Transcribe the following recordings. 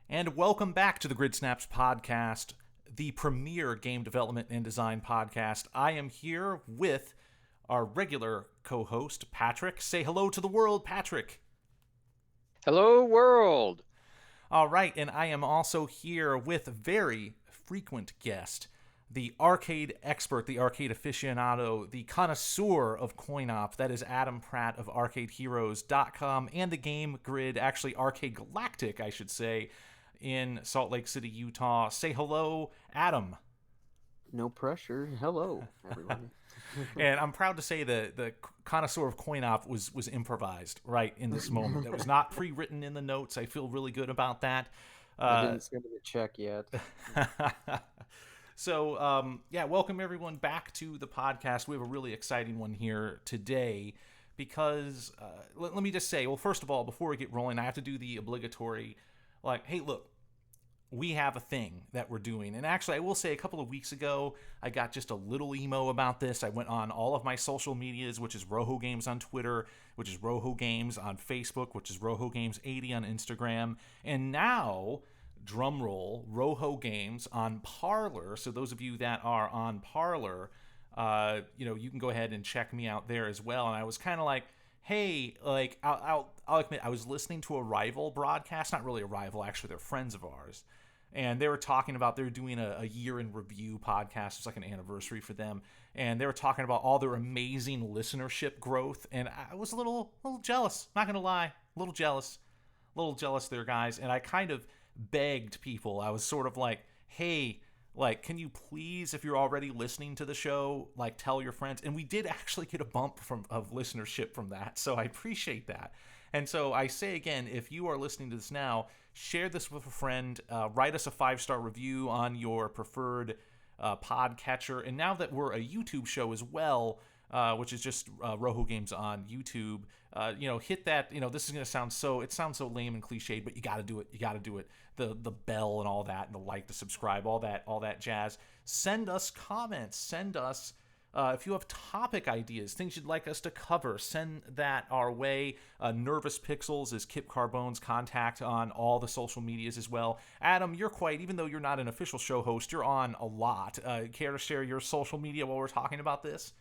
And welcome back to the Grid Snaps podcast, the premier game development and design podcast. I am here with our regular co-host, Patrick. Say hello to the world, Patrick. Hello, world. All right, and I am also here with very frequent guest, the arcade expert, the arcade aficionado, the connoisseur of coin-op. That is Adam Pratt of ArcadeHeroes.com and the Game Grid, actually Arcade Galactic, I should say, in Salt Lake City, Utah. Say hello, Adam. No pressure. Hello, everyone. And I'm proud to say that the connoisseur of coin-op was improvised right in this moment. That was not pre-written in the notes. I feel really good about that. I didn't send him a check yet. So, welcome everyone back to the podcast. We have a really exciting one here today because let me just say, well, first of all, before we get rolling, I have to do the obligatory, hey, look, we have a thing that we're doing. And actually, I will say a couple of weeks ago, I got just a little emo about this. I went on all of my social medias, which is Rojo Games on Twitter, which is Rojo Games on Facebook, which is Rojo Games 80 on Instagram. And now, drumroll, Rojo Games on Parler. So those of you that are on Parler, you can go ahead and check me out there as well. And I was kind of like, hey, I'll admit, I was listening to a rival broadcast, not really a rival, actually, they're friends of ours. And they were talking about, they're doing a year in review podcast. It's like an anniversary for them. And they were talking about all their amazing listenership growth. And I was a little jealous, not going to lie, a little jealous there, guys. And I kind of begged people. I was sort of like, hey, can you please, if you're already listening to the show, tell your friends. And we did actually get a bump of listenership from that, so I appreciate that. And so I say again, if you are listening to this now, share this with a friend, write us a 5-star review on your preferred podcatcher. And now that we're a YouTube show as well, which is just Rojo Games on YouTube, hit that. This is going to sound it sounds so lame and cliched, but you got to do it. You got to do it. The bell and all that, and the like, to subscribe, all that jazz. Send us comments. Send us if you have topic ideas, things you'd like us to cover, send that our way. Nervous Pixels is Kip Carbone's contact on all the social medias as well. Adam, even though you're not an official show host, you're on a lot. Care to share your social media while we're talking about this?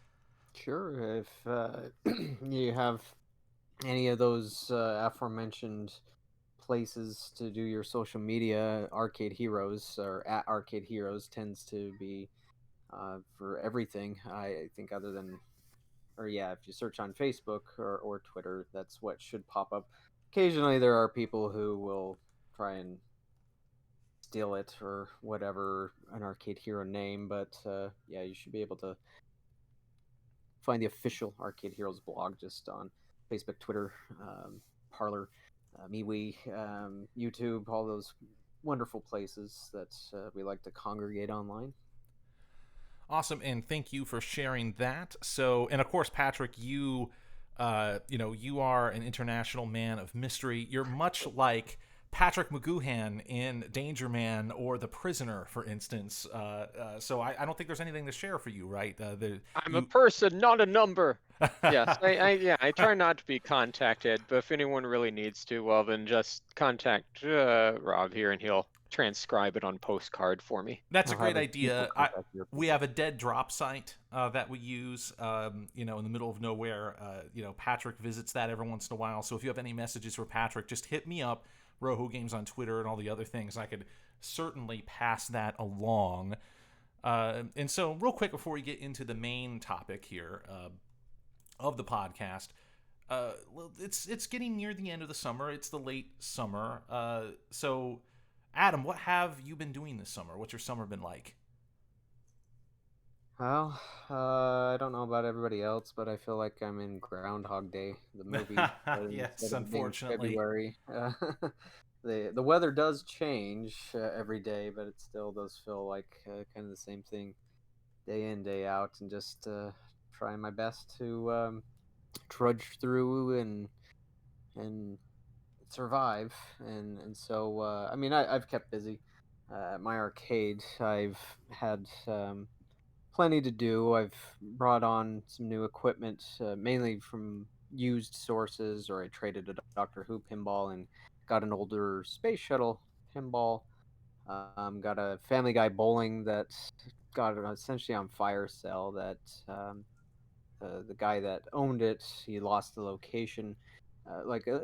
Sure. If you have any of those aforementioned places to do your social media, Arcade Heroes or at Arcade Heroes tends to be for everything. I think if you search on Facebook or Twitter, that's what should pop up. Occasionally there are people who will try and steal it or whatever, an Arcade Hero name, but you should be able to find the official Arcade Heroes blog just on Facebook, Twitter, Parler, MeWe, YouTube, all those wonderful places that we like to congregate online. Awesome, and thank you for sharing that. So, and of course, Patrick, you are an international man of mystery. You're much like Patrick McGoohan in Danger Man or The Prisoner, for instance. So I don't think there's anything to share for you, right? I'm a person, not a number. Yes, I try not to be contacted, but if anyone really needs to, well, then just contact Rob here, and he'll transcribe it on postcard for me. That's a great idea. We have a dead drop site that we use, in the middle of nowhere. Patrick visits that every once in a while. So if you have any messages for Patrick, just hit me up, Rojo Games on Twitter and all the other things. I could certainly pass that along. And so real quick before we get into the main topic here of the podcast, it's getting near the end of the summer. It's the late summer. So Adam, what have you been doing this summer? What's your summer been like? Well, I don't know about everybody else, but I feel like I'm in Groundhog Day, the movie. Yes, unfortunately. February. The weather does change every day, but it still does feel like kind of the same thing day in, day out, and just trying my best to trudge through and survive. And so, I've kept busy. At my arcade, I've had plenty to do. I've brought on some new equipment, mainly from used sources, or I traded a Doctor Who pinball and got an older space shuttle pinball. Got a Family Guy bowling that got essentially on fire sale. That the guy that owned it, he lost the location.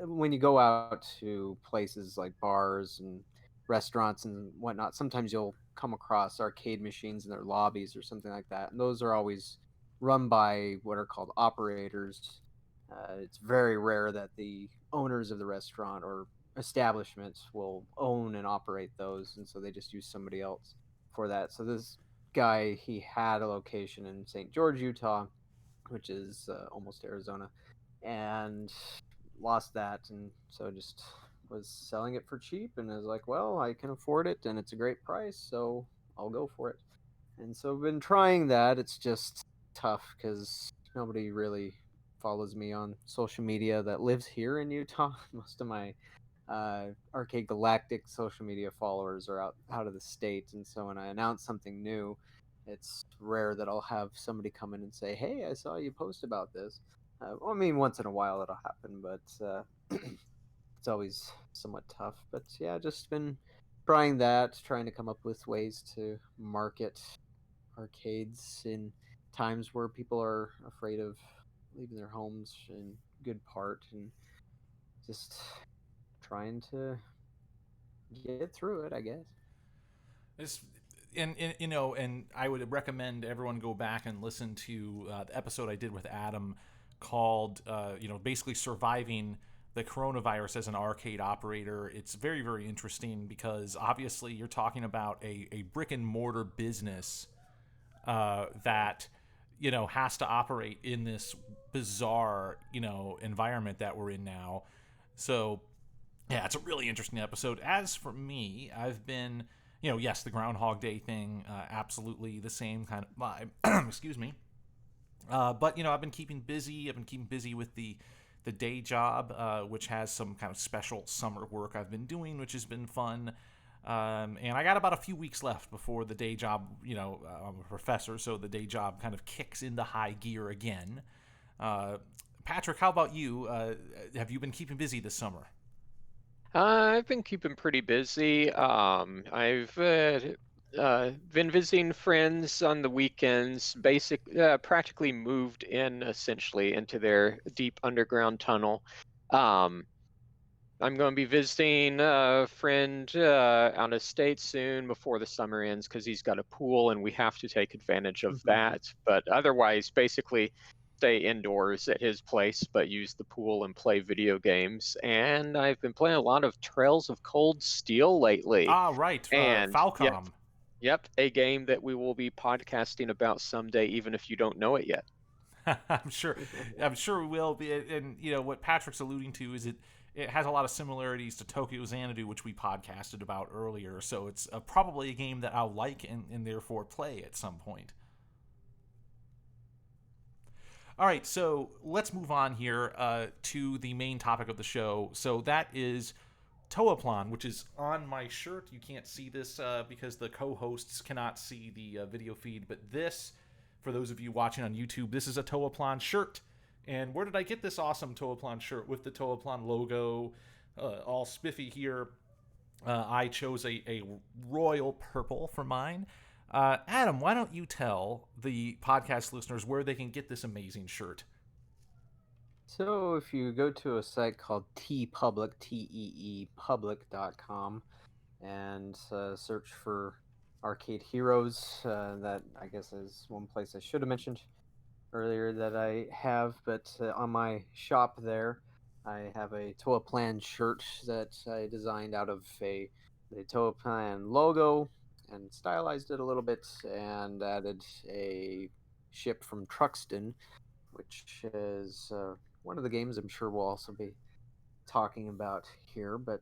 When you go out to places like bars and restaurants and whatnot, sometimes you'll come across arcade machines in their lobbies or something like that, and those are always run by what are called operators. It's very rare that the owners of the restaurant or establishment will own and operate those, and so they just use somebody else for that. So this guy, he had a location in St. George, Utah, which is almost Arizona, and lost that, and so just was selling it for cheap, and I was like, well, I can afford it, and it's a great price, so I'll go for it. And so I've been trying that. It's just tough because nobody really follows me on social media that lives here in Utah. Most of my Arcade Galactic social media followers are out of the state, and so when I announce something new, it's rare that I'll have somebody come in and say, "Hey, I saw you post about this." Well, I mean, once in a while it'll happen, but it's always somewhat tough. But yeah, just been trying that, trying to come up with ways to market arcades in times where people are afraid of leaving their homes in good part, and just trying to get through it, I guess. It's, and I would recommend everyone go back and listen to the episode I did with Adam called, basically surviving the coronavirus as an arcade operator. It's very, very interesting because obviously you're talking about a brick and mortar business that, has to operate in this bizarre, environment that we're in now. So, yeah, it's a really interesting episode. As for me, I've been, yes, the Groundhog Day thing, absolutely the same kind of vibe. Excuse me. But, I've been keeping busy. I've been keeping busy with the day job, which has some kind of special summer work I've been doing, which has been fun. And I got about a few weeks left before the day job, I'm a professor, so the day job kind of kicks into high gear again. Patrick, how about you? Have you been keeping busy this summer? I've been keeping pretty busy. I've been visiting friends on the weekends. Practically moved in essentially into their deep underground tunnel. Um, I'm going to be visiting a friend out of state soon before the summer ends because he's got a pool and we have to take advantage of that. But otherwise, basically stay indoors at his place, but use the pool and play video games. And I've been playing a lot of Trails of Cold Steel lately. Ah, right, And Falcom. Yep, a game that we will be podcasting about someday, even if you don't know it yet. I'm sure we will be. And what Patrick's alluding to is it has a lot of similarities to Tokyo Xanadu, which we podcasted about earlier. So it's probably a game that I'll like and therefore play at some point. All right, so let's move on here to the main topic of the show. So that is Toaplan, which is on my shirt. You can't see this because the co-hosts cannot see the video feed, but this, for those of you watching on YouTube, this is a Toaplan shirt. And where did I get this awesome Toaplan shirt with the Toaplan logo all spiffy here? I chose a royal purple for mine. Adam, why don't you tell the podcast listeners where they can get this amazing shirt? So if you go to a site called TeePublic, TeePublic.com, and search for Arcade Heroes, that I guess is one place I should have mentioned earlier that I have, but on my shop there, I have a Toaplan shirt that I designed out of the Toaplan logo and stylized it a little bit and added a ship from Truxton, which is one of the games I'm sure we'll also be talking about here, but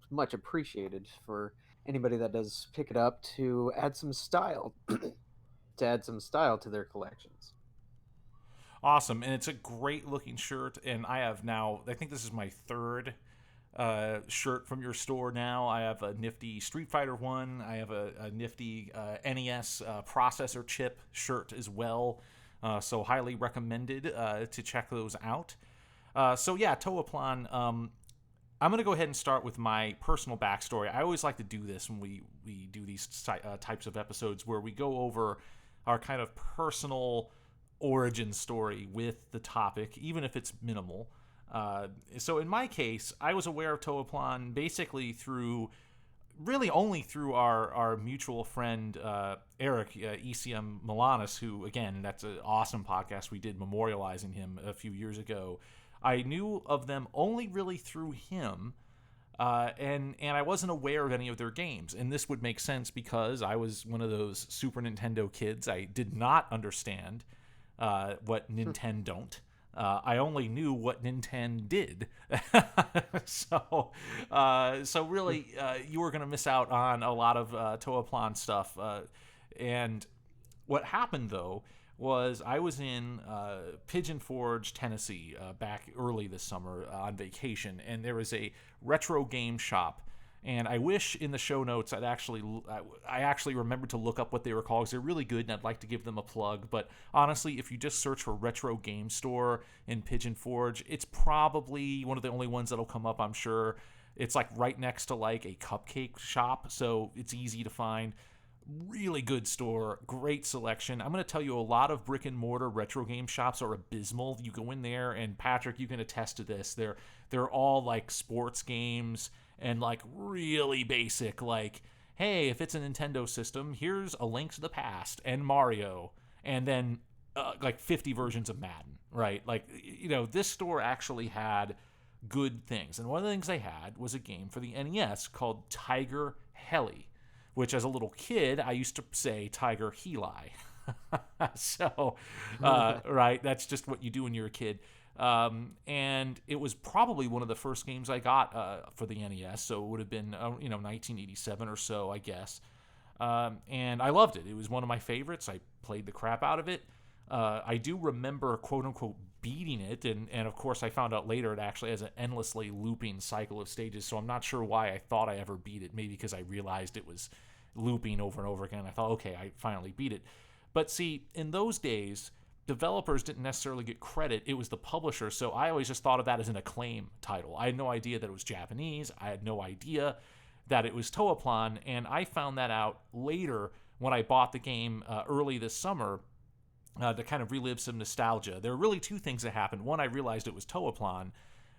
much appreciated for anybody that does pick it up to add some style to their collections. Awesome, and it's a great looking shirt, and I have now, I think this is my third shirt from your store now. I have a nifty Street Fighter one. I have a nifty NES processor chip shirt as well. So highly recommended to check those out. So yeah, Toaplan. I'm going to go ahead and start with my personal backstory. I always like to do this when we do these types of episodes where we go over our kind of personal origin story with the topic, even if it's minimal. So in my case, I was aware of Toaplan basically only through our mutual friend Eric, ECM Milanis, who, again, that's an awesome podcast we did memorializing him a few years ago. I knew of them only really through him, and I wasn't aware of any of their games. And this would make sense because I was one of those Super Nintendo kids. I did not understand what Nintendo don't. I only knew what Nintendo did. So really, you were going to miss out on a lot of Toaplan stuff. And what happened, though, was I was in Pigeon Forge, Tennessee, back early this summer on vacation, and there was a retro game shop. And I wish in the show notes I actually remembered to look up what they were called, because they're really good, and I'd like to give them a plug. But honestly, if you just search for Retro Game Store in Pigeon Forge, it's probably one of the only ones that'll come up, I'm sure. It's like right next to like a cupcake shop, so it's easy to find. Really good store, great selection. I'm going to tell you, a lot of brick and mortar retro game shops are abysmal. You go in there, and Patrick, you can attest to this. They're all like sports games and like really basic, like, hey, if it's a Nintendo system, here's A Link to the Past and Mario, and then like 50 versions of Madden, right? Like, this store actually had good things. And one of the things they had was a game for the NES called Tiger-Heli, which as a little kid, I used to say Tiger-Heli. So, right, that's just what you do when you're a kid. And it was probably one of the first games I got for the NES, so it would have been 1987 or so, I guess. And I loved it. It was one of my favorites. I played the crap out of it. I do remember, quote-unquote, beating it, and of course I found out later it actually has an endlessly looping cycle of stages, so I'm not sure why I thought I ever beat it. Maybe because I realized it was looping over and over again. I thought, okay, I finally beat it. But see, in those days, developers didn't necessarily get credit. It was the publisher, so I always just thought of that as an Acclaim title. I had no idea that it was Japanese. I had no idea that it was Toaplan, and I found that out later when I bought the game early this summer to kind of relive some nostalgia. There were really two things that happened. One, I realized it was Toaplan,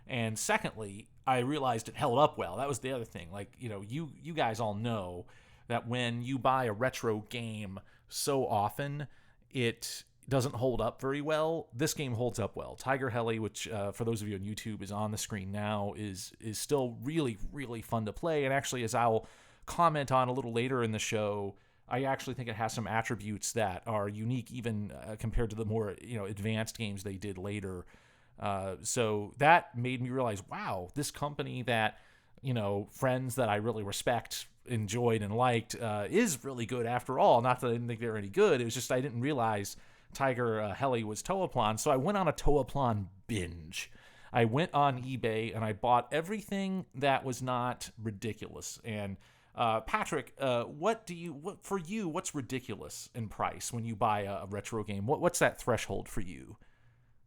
and secondly, I realized it held up well. That was the other thing. Like, you guys all know that when you buy a retro game so often, it doesn't hold up very well. This game holds up well. Tiger-Heli, which for those of you on YouTube is on the screen now, is still really, really fun to play. And actually, as I'll comment on a little later in the show, I actually think it has some attributes that are unique even compared to the more advanced games they did later. So that made me realize, wow, this company that friends that I really respect enjoyed and liked is really good after all. Not that I didn't think they were any good. It was just I didn't realize Tiger-Heli was Toaplan. So I went on a Toaplan binge. I went on eBay and I bought everything that was not ridiculous. And Patrick, what's ridiculous in price when you buy a retro game? What's that threshold for you?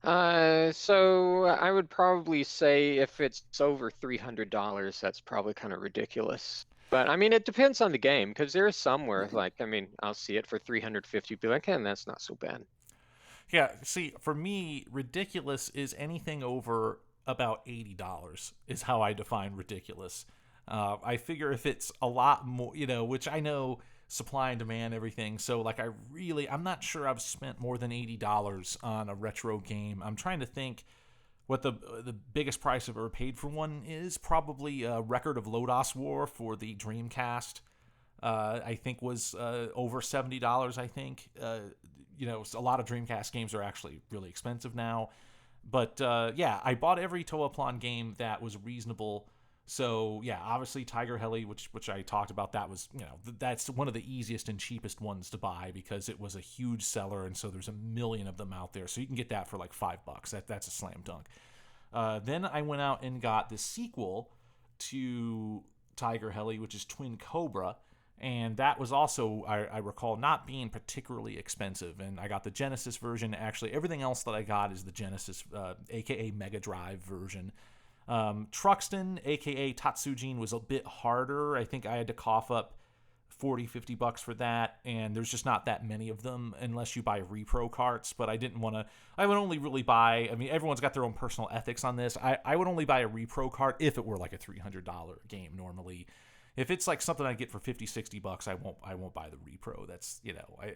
So I would probably say if it's over $300, that's probably kind of ridiculous. But I mean, it depends on the game, because there's some where, like, I mean, I'll see it for 350, be like, and that's not so bad. Yeah, see, for me, ridiculous is anything over about $80 is how I define ridiculous. I figure if it's a lot more, which I know supply and demand, everything. So like I'm not sure I've spent more than $80 on a retro game. I'm trying to think what the biggest price I've ever paid for one is. Probably a Record of Lodoss War for the Dreamcast. I think was over $70, I think. A lot of Dreamcast games are actually really expensive now. But yeah, I bought every Toaplan game that was reasonable. So yeah, obviously Tiger-Heli, which I talked about, that was that's one of the easiest and cheapest ones to buy because it was a huge seller, and so there's a million of them out there. So you can get that for like $5. That's a slam dunk. Then I went out and got the sequel to Tiger-Heli, which is Twin Cobra, and that was also I recall not being particularly expensive. And I got the Genesis version. Actually, everything else that I got is the Genesis, aka Mega Drive version. Truxton, aka Tatsujin, was a bit harder. I think I had to cough up $40-$50 for that, and there's just not that many of them unless you buy repro carts. But I didn't want to. I would only really buy. I mean, everyone's got their own personal ethics on this. I would only buy a repro cart if it were like a $300 game normally. If it's like something I get for $50-$60, I won't buy the repro. That's, I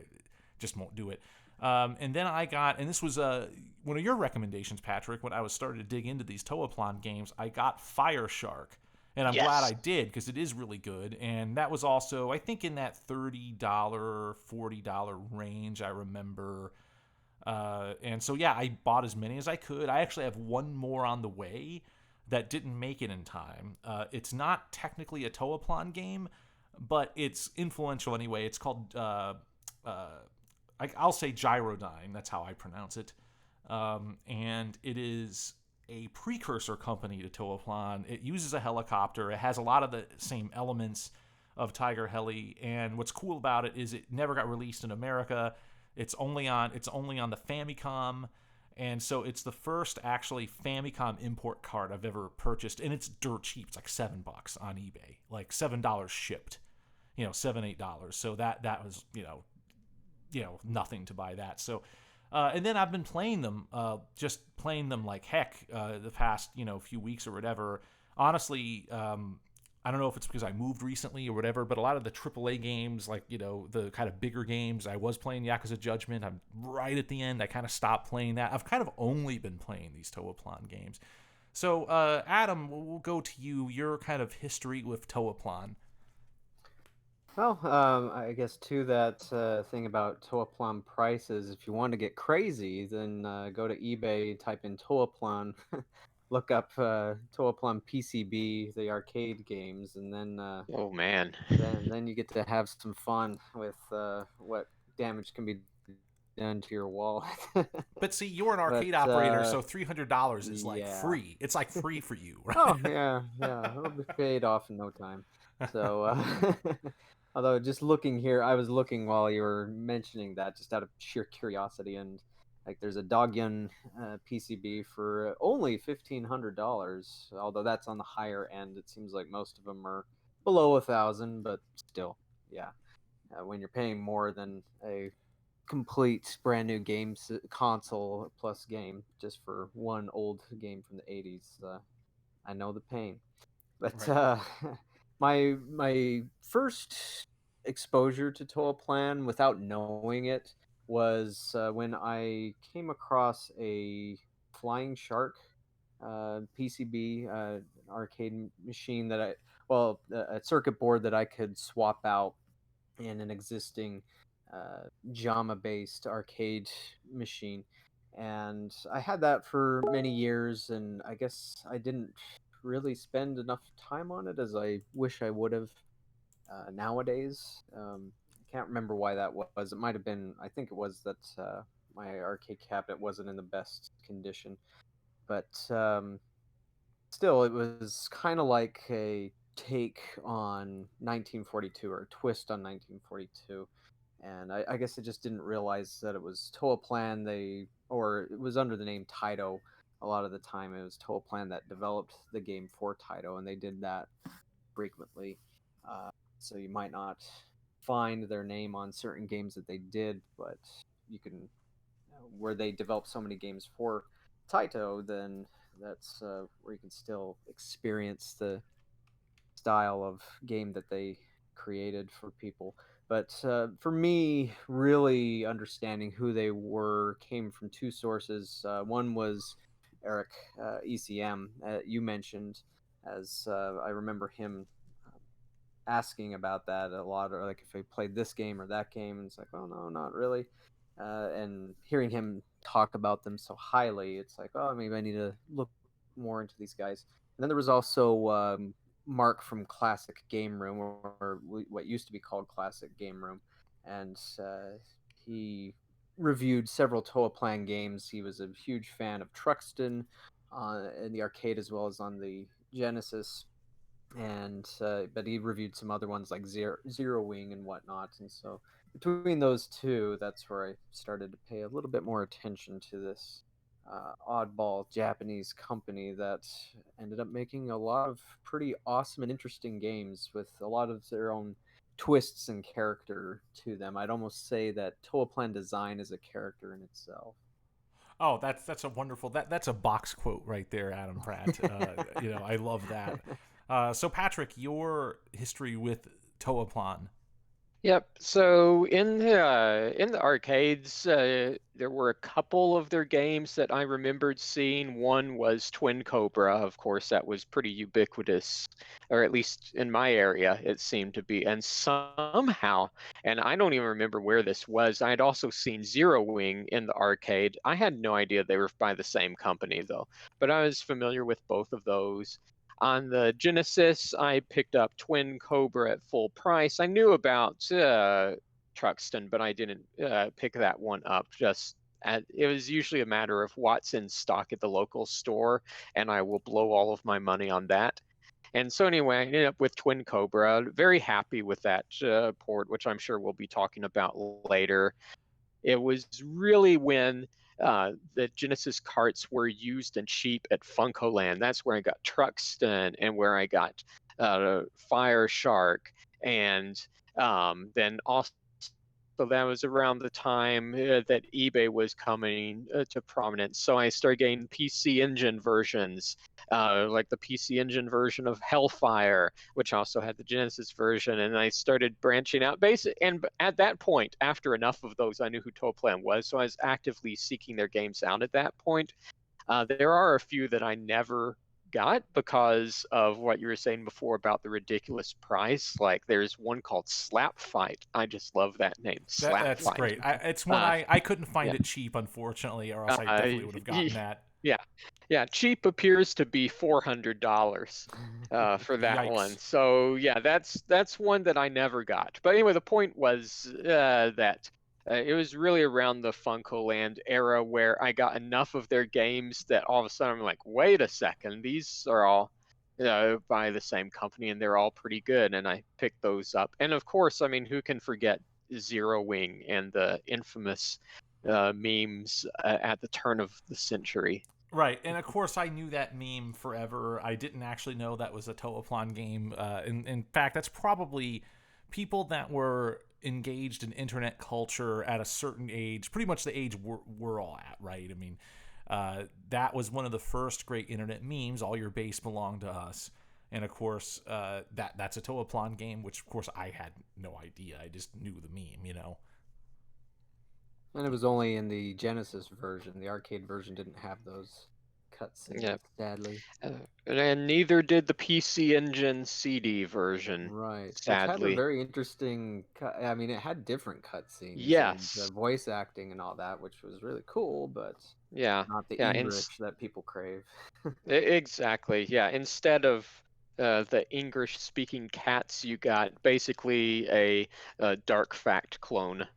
just won't do it. And then I got, and this was one of your recommendations, Patrick, when I was starting to dig into these Toaplan games, I got Fire Shark. And I'm glad I did, because it is really good. And that was also, I think, in that $30, $40 range, I remember. And so, yeah, I bought as many as I could. I actually have one more on the way that didn't make it in time. It's not technically a Toaplan game, but it's influential anyway. It's called, I'll say Gyrodyne. That's how I pronounce it. And it is a precursor company to Toaplan. It uses a helicopter. It has a lot of the same elements of Tiger-Heli, and what's cool about it is it never got released in America. It's only on the Famicom, and so it's the first actually Famicom import card I've ever purchased, and it's dirt cheap. It's like $7 on eBay, like $7 shipped, $7-8. So that was nothing to buy that. So. And then I've been playing them, just playing them like heck the past, few weeks or whatever. Honestly, I don't know if it's because I moved recently or whatever, but a lot of the AAA games, like, the kind of bigger games, I was playing Yakuza Judgment. I'm right at the end. I kind of stopped playing that. I've kind of only been playing these Toaplan games. So, Adam, we'll go to you. Your kind of history with Toaplan. Well, I guess too that thing about Toaplan prices. If you want to get crazy, then go to eBay, type in Toaplan, look up Toaplan PCB, the arcade games, and then Oh man. then you get to have some fun with what damage can be done to your wallet. But see, you're an arcade operator, so $300 is like free. It's like free for you, right? Oh yeah, it'll be paid off in no time. So. Although just looking here, I was looking while you were mentioning that, just out of sheer curiosity, and like there's a Dogyun PCB for only $1,500. Although that's on the higher end, it seems like most of them are below 1,000, but still, yeah. When you're paying more than a complete brand new console plus game just for one old game from the 80s, I know the pain. But Right. my first exposure to Toaplan without knowing it was when I came across a Flying Shark PCB arcade machine a circuit board that I could swap out in an existing JAMA-based arcade machine. And I had that for many years, and I guess I didn't really spend enough time on it as I wish I would have nowadays. I can't remember why that was. It might have been, I think it was that my arcade cabinet wasn't in the best condition. But still, it was kind of like a take on 1942, or a twist on 1942. And I guess I just didn't realize that it was Toaplan. Or it was under the name Taito. A lot of the time, it was Toaplan that developed the game for Taito, and they did that frequently. So you might not find their name on certain games that they did, but you can, where they developed so many games for Taito, then that's where you can still experience the style of game that they created for people. But for me, really understanding who they were came from two sources. One was Eric ECM, you mentioned, as I remember him asking about that a lot, or like if I played this game or that game, and it's like, oh no, not really. And hearing him talk about them so highly, it's like, oh, maybe I need to look more into these guys. And then there was also Mark from Classic Game Room, or what used to be called Classic Game Room, and he reviewed several Toaplan games. He was a huge fan of Truxton in the arcade as well as on the Genesis, and but he reviewed some other ones like Zero Wing and whatnot. And so between those two, that's where I started to pay a little bit more attention to this oddball Japanese company that ended up making a lot of pretty awesome and interesting games with a lot of their own twists and character to them. I'd almost say that Toaplan design is a character in itself. Oh, that's a wonderful that's a box quote right there, Adam Pratt. I love that. So Patrick, your history with Toaplan. Yep. So in the arcades, there were a couple of their games that I remembered seeing. One was Twin Cobra, of course, that was pretty ubiquitous, or at least in my area, it seemed to be. And somehow, and I don't even remember where this was, I had also seen Zero Wing in the arcade. I had no idea they were by the same company though, but I was familiar with both of those. On the Genesis, I picked up Twin Cobra at full price. I knew about Truxton, but I didn't pick that one up. It was usually a matter of what's in stock at the local store, and I will blow all of my money on that. And so anyway, I ended up with Twin Cobra. Very happy with that port, which I'm sure we'll be talking about later. It was really when the Genesis carts were used and cheap at Funkoland. That's where I got Truxton and where I got Fire Shark. And then also, that was around the time that eBay was coming to prominence. So I started getting PC Engine versions, like the PC Engine version of Hellfire, which also had the Genesis version. And I started branching out. And at that point, after enough of those, I knew who Toaplan was. So I was actively seeking their games out at that point. There are a few that I never got because of what you were saying before about the ridiculous price. Like there's one called Slap Fight. I just love that name. That's Fight. great. It's one I couldn't find yeah. it cheap, unfortunately, or else I definitely would have gotten that. Yeah. Cheap appears to be $400 for that Yikes. one. So yeah, that's one that I never got. But anyway, the point was that it was really around the Funkoland era where I got enough of their games that all of a sudden I'm like, wait a second, these are all by the same company and they're all pretty good. And I picked those up. And of course, I mean, who can forget Zero Wing and the infamous memes at the turn of the century? Right, and of course I knew that meme forever. I didn't actually know that was a Toaplan game. In fact, that's probably people that were engaged in internet culture at a certain age, pretty much the age we're all at, right? I mean, that was one of the first great internet memes. All your base belonged to us, and of course, that's a Toaplan game, which of course I had no idea. I just knew the meme, you know. And it was only in the Genesis version. The arcade version didn't have those cutscenes, sadly. And neither did the PC Engine CD version. Right. Sadly. Which had a very interesting. I mean, it had different cutscenes. Yes. And the voice acting and all that, which was really cool, but not the English that people crave. Exactly. Yeah. Instead of the English-speaking cats, you got basically a Dark Fact clone.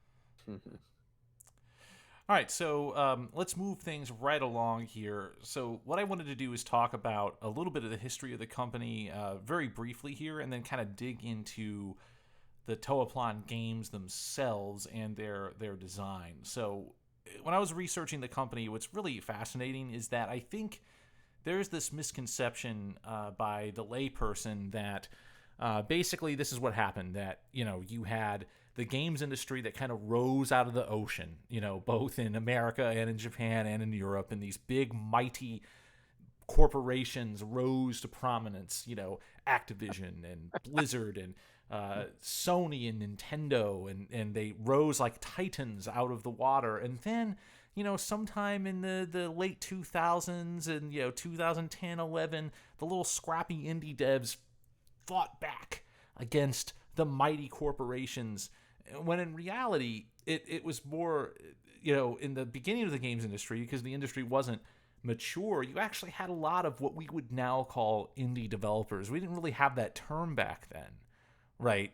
All right, so let's move things right along here. So what I wanted to do is talk about a little bit of the history of the company very briefly here, and then kind of dig into the Toaplan games themselves and their design. So when I was researching the company, what's really fascinating is that I think there's this misconception by the layperson that basically this is what happened, that, you know, you had the games industry that kind of rose out of the ocean, you know, both in America and in Japan and in Europe, and these big, mighty corporations rose to prominence, you know, Activision and Blizzard and Sony and Nintendo, and they rose like titans out of the water. And then, you know, sometime in the late 2000s and, you know, 2010, 11, the little scrappy indie devs fought back against the mighty corporations, when in reality it was more, you know, in the beginning of the games industry, because the industry wasn't mature, you actually had a lot of what we would now call indie developers. We didn't really have that term back then, right?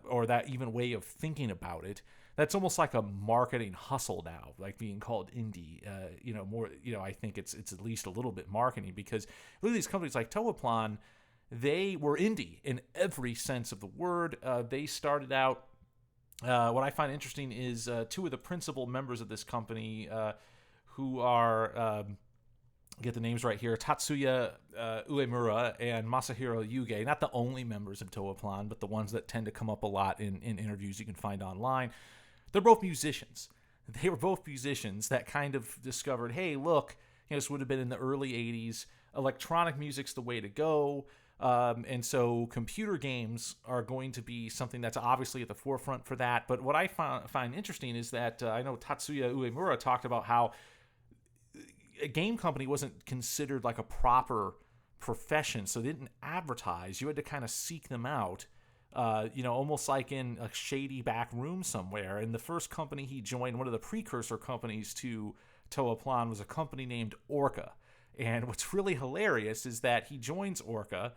Or that even way of thinking about it. That's almost like a marketing hustle now, like being called indie. You know, more, you know, I think it's at least a little bit marketing, because look at these companies like Toaplan. They were indie in every sense of the word. They started out, what I find interesting is two of the principal members of this company, who are get the names right here, Tatsuya Uemura and Masahiro Yuge, not the only members of Toaplan, but the ones that tend to come up a lot in interviews you can find online. They're both musicians. They were both musicians that kind of discovered, hey, look, this would have been in the early 80s. Electronic music's the way to go. And so computer games are going to be something that's obviously at the forefront for that. But what I find interesting is that I know Tatsuya Uemura talked about how a game company wasn't considered like a proper profession, so they didn't advertise. You had to kind of seek them out, almost like in a shady back room somewhere. And the first company he joined, one of the precursor companies to Toaplan, was a company named Orca. And what's really hilarious is that he joins Orca,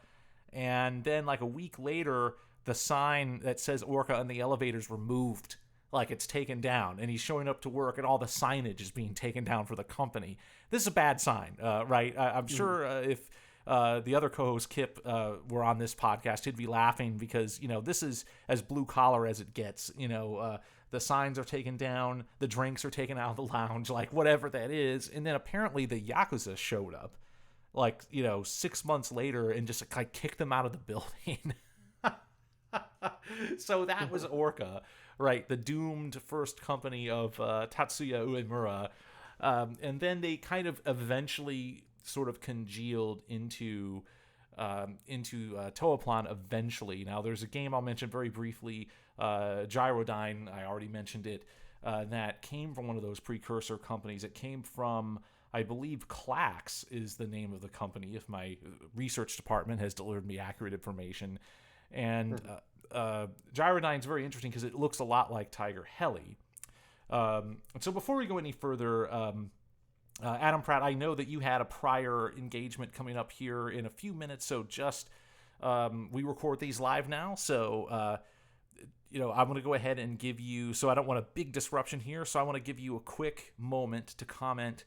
and then like a week later, the sign that says Orca on the elevator's removed. Like it's taken down, and he's showing up to work, and all the signage is being taken down for the company. This is a bad sign, right? I'm sure if the other co-host Kip were on this podcast, he'd be laughing because this is as blue collar as it gets. The signs are taken down, the drinks are taken out of the lounge, like whatever that is, and then apparently the Yakuza showed up, 6 months later, and just like kicked them out of the building. So that was Orca. Right, the doomed first company of Tatsuya Uemura. And then they kind of eventually sort of congealed into Toaplan eventually. Now, there's a game I'll mention very briefly, Gyrodyne, I already mentioned it, that came from one of those precursor companies. It came from, I believe, Clax is the name of the company, if my research department has delivered me accurate information. And Gyrodyne is very interesting because it looks a lot like Tiger-Heli. So before we go any further, Adam Pratt, I know that you had a prior engagement coming up here in a few minutes, so just we record these live now, so I'm going to go ahead and give you, so I don't want a big disruption here, so I want to give you a quick moment to comment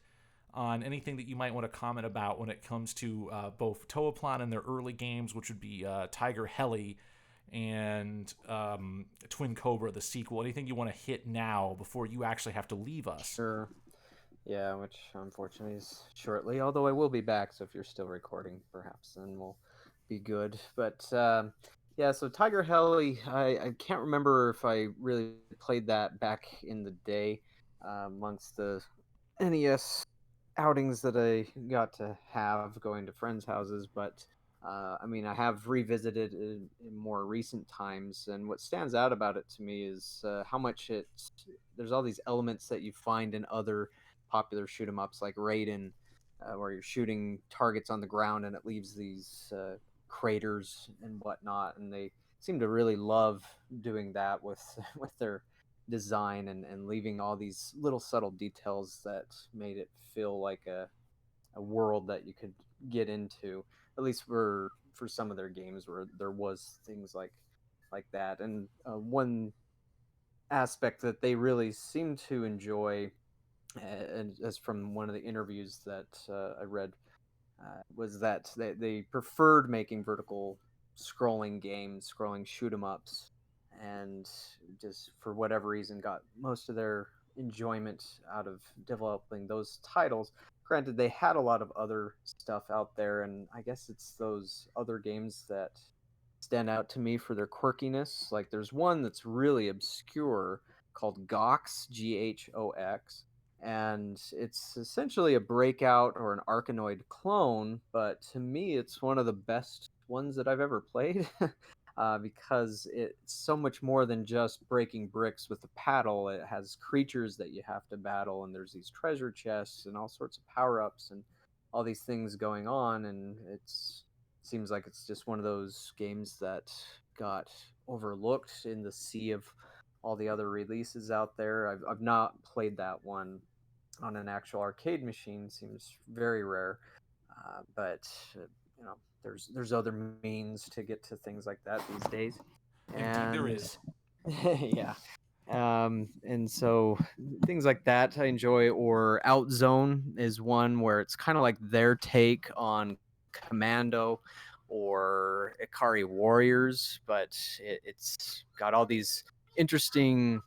on anything that you might want to comment about when it comes to both Toaplan and their early games, which would be Tiger-Heli and Twin Cobra, the sequel. Anything you want to hit now before you actually have to leave us? Sure. Yeah, which unfortunately is shortly, although I will be back, so if you're still recording, perhaps then we'll be good. But so Tiger-Heli, I can't remember if I really played that back in the day amongst the NES outings that I got to have going to friends' houses, but I have revisited it in more recent times, and what stands out about it to me is how much there's all these elements that you find in other popular shoot 'em ups like Raiden, where you're shooting targets on the ground and it leaves these craters and whatnot, and they seem to really love doing that with their design and leaving all these little subtle details that made it feel like a world that you could get into, at least for some of their games where there was things like that. And one aspect that they really seem to enjoy, and as from one of the interviews that I read, was that they preferred making vertical scrolling games, scrolling shoot 'em ups, and just for whatever reason got most of their enjoyment out of developing those titles. Granted, they had a lot of other stuff out there, and I guess it's those other games that stand out to me for their quirkiness. Like there's one that's really obscure called Gox, Ghox, and it's essentially a breakout or an Arkanoid clone, but to me it's one of the best ones that I've ever played. Because it's so much more than just breaking bricks with a paddle. It has creatures that you have to battle, and there's these treasure chests and all sorts of power-ups and all these things going on, and seems like it's just one of those games that got overlooked in the sea of all the other releases out there. I've not played that one on an actual arcade machine. Seems very rare, but there's other means to get to things like that these days. Indeed, there is. Yeah. And so things like that I enjoy. Or Outzone is one where it's kind of like their take on Commando or Ikari Warriors, but it's got all these interesting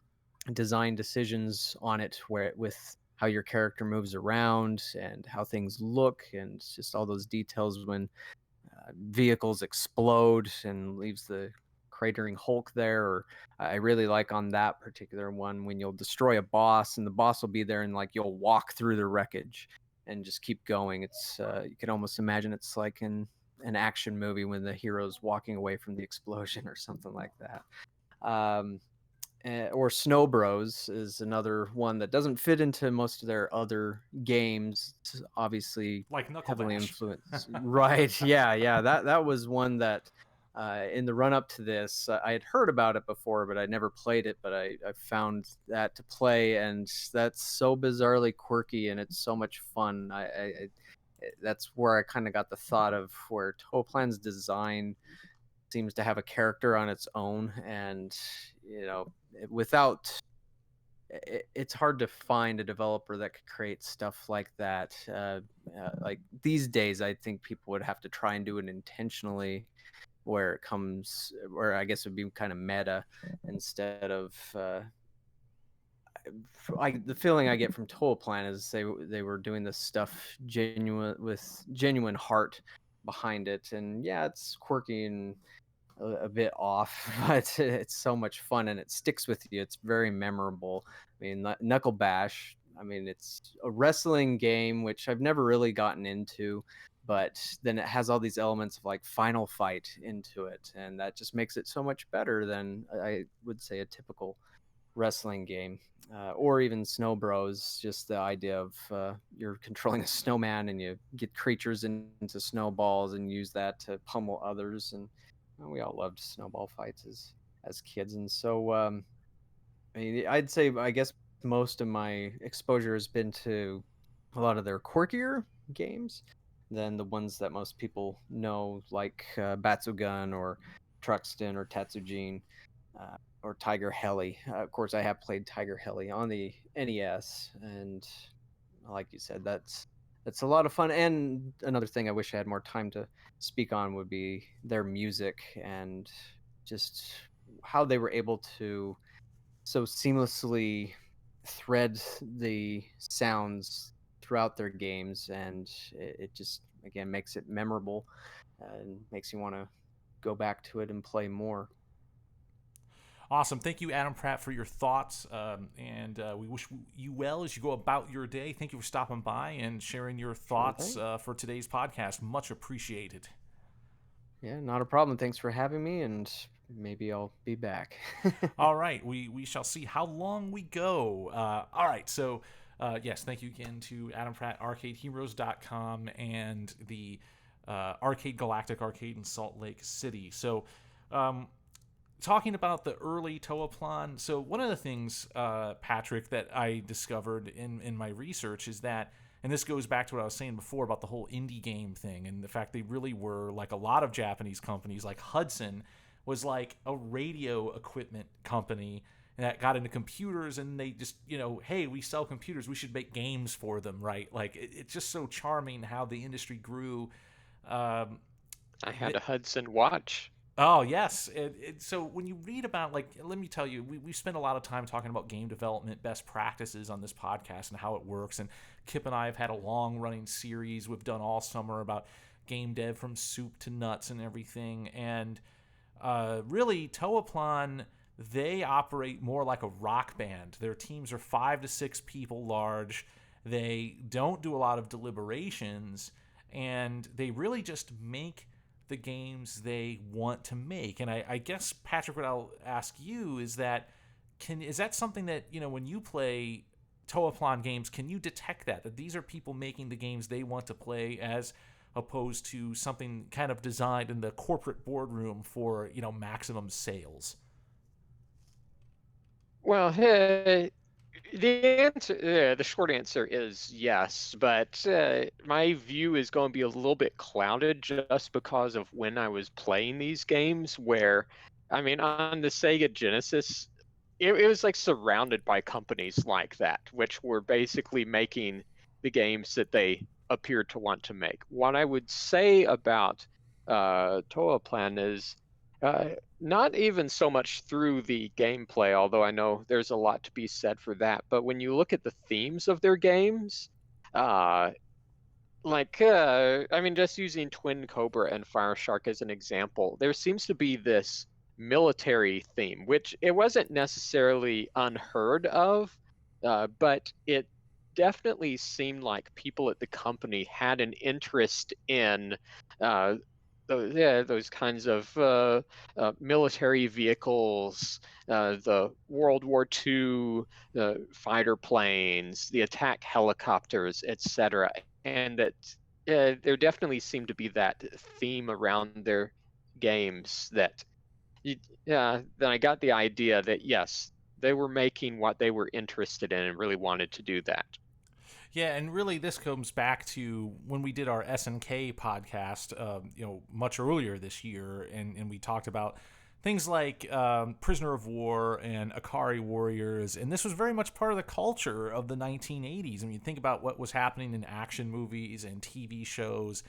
design decisions on it, where with how your character moves around and how things look, and just all those details when vehicles explode and leaves the cratering Hulk there. Or I really like on that particular one when you'll destroy a boss and the boss will be there and like you'll walk through the wreckage and just keep going. It's you can almost imagine it's like in an action movie when the hero's walking away from the explosion or something like that. Or Snow Bros is another one that doesn't fit into most of their other games. It's obviously Like Knuckle heavily Bash. influenced. Right? Yeah. That was one that in the run up to this, I had heard about it before, but I never played it. But I found that to play, and that's so bizarrely quirky, and it's so much fun. That's where I kind of got the thought of where Toaplan's design seems to have a character on its own, and without it's hard to find a developer that could create stuff like that. Like these days, I think people would have to try and do it intentionally, where I guess it would be kind of meta instead of. The feeling I get from Toaplan is they were doing this stuff with genuine heart behind it, and yeah, it's quirky and a bit off, but it's so much fun and it sticks with you. It's very memorable. I mean, Knuckle Bash, I mean, it's a wrestling game, which I've never really gotten into, but then it has all these elements of like Final Fight into it, and that just makes it so much better than I would say a typical wrestling game. Or even Snow Bros, just the idea of you're controlling a snowman and you get creatures into snowballs and use that to pummel others. And we all loved snowball fights as kids. And so I mean, I'd say I guess most of my exposure has been to a lot of their quirkier games than the ones that most people know, like Batsugun or Truxton or Tatsujin or Tiger-Heli. Of course, I have played Tiger-Heli on the NES, and like you said, that's a lot of fun. And another thing I wish I had more time to speak on would be their music and just how they were able to so seamlessly thread the sounds throughout their games, and it just again makes it memorable and makes you want to go back to it and play more. Awesome. Thank you, Adam Pratt, for your thoughts. And we wish you well as you go about your day. Thank you for stopping by and sharing your thoughts for today's podcast. Much appreciated. Yeah, not a problem. Thanks for having me, and maybe I'll be back. All right. We shall see how long we go. All right. So, yes, thank you again to Adam Pratt, ArcadeHeroes.com, and the Arcade Galactic Arcade in Salt Lake City. So, talking about the early Toaplan, so one of the things, Patrick, that I discovered in my research is that, and this goes back to what I was saying before about the whole indie game thing and the fact they really were, like a lot of Japanese companies, like Hudson was like a radio equipment company that got into computers, and they just, hey, we sell computers, we should make games for them, right? Like, it's just so charming how the industry grew. I had a Hudson watch. Oh, yes. So when you read about, like, let me tell you, we spend a lot of time talking about game development best practices on this podcast and how it works. And Kip and I have had a long-running series we've done all summer about game dev from soup to nuts and everything. And really, Toaplan, they operate more like a rock band. Their teams are 5 to 6 people large. They don't do a lot of deliberations, and they really just make the games they want to make. And I guess, Patrick, what I'll ask you is that is that something that, when you play Toaplan games, can you detect that these are people making the games they want to play as opposed to something kind of designed in the corporate boardroom for, maximum sales? Well, the short answer is yes, but my view is going to be a little bit clouded just because of when I was playing these games. Where, I mean, on the Sega Genesis, it was like surrounded by companies like that, which were basically making the games that they appeared to want to make. What I would say about Toaplan is not even so much through the gameplay, although I know there's a lot to be said for that. But when you look at the themes of their games, uh, I mean, just using Twin Cobra and Fire Shark as an example, there seems to be this military theme, which it wasn't necessarily unheard of, but it definitely seemed like people at the company had an interest in uh, those kinds of military vehicles, the World War II fighter planes, the attack helicopters, etc. And that there definitely seemed to be that theme around their games that, yeah, then I got the idea that yes, they were making what they were interested in and really wanted to do that. Yeah, and really, this comes back to when we did our SNK podcast, much earlier this year, and we talked about things like Prisoner of War and Akari Warriors, and this was very much part of the culture of the 1980s. I mean, think about what was happening in action movies and TV shows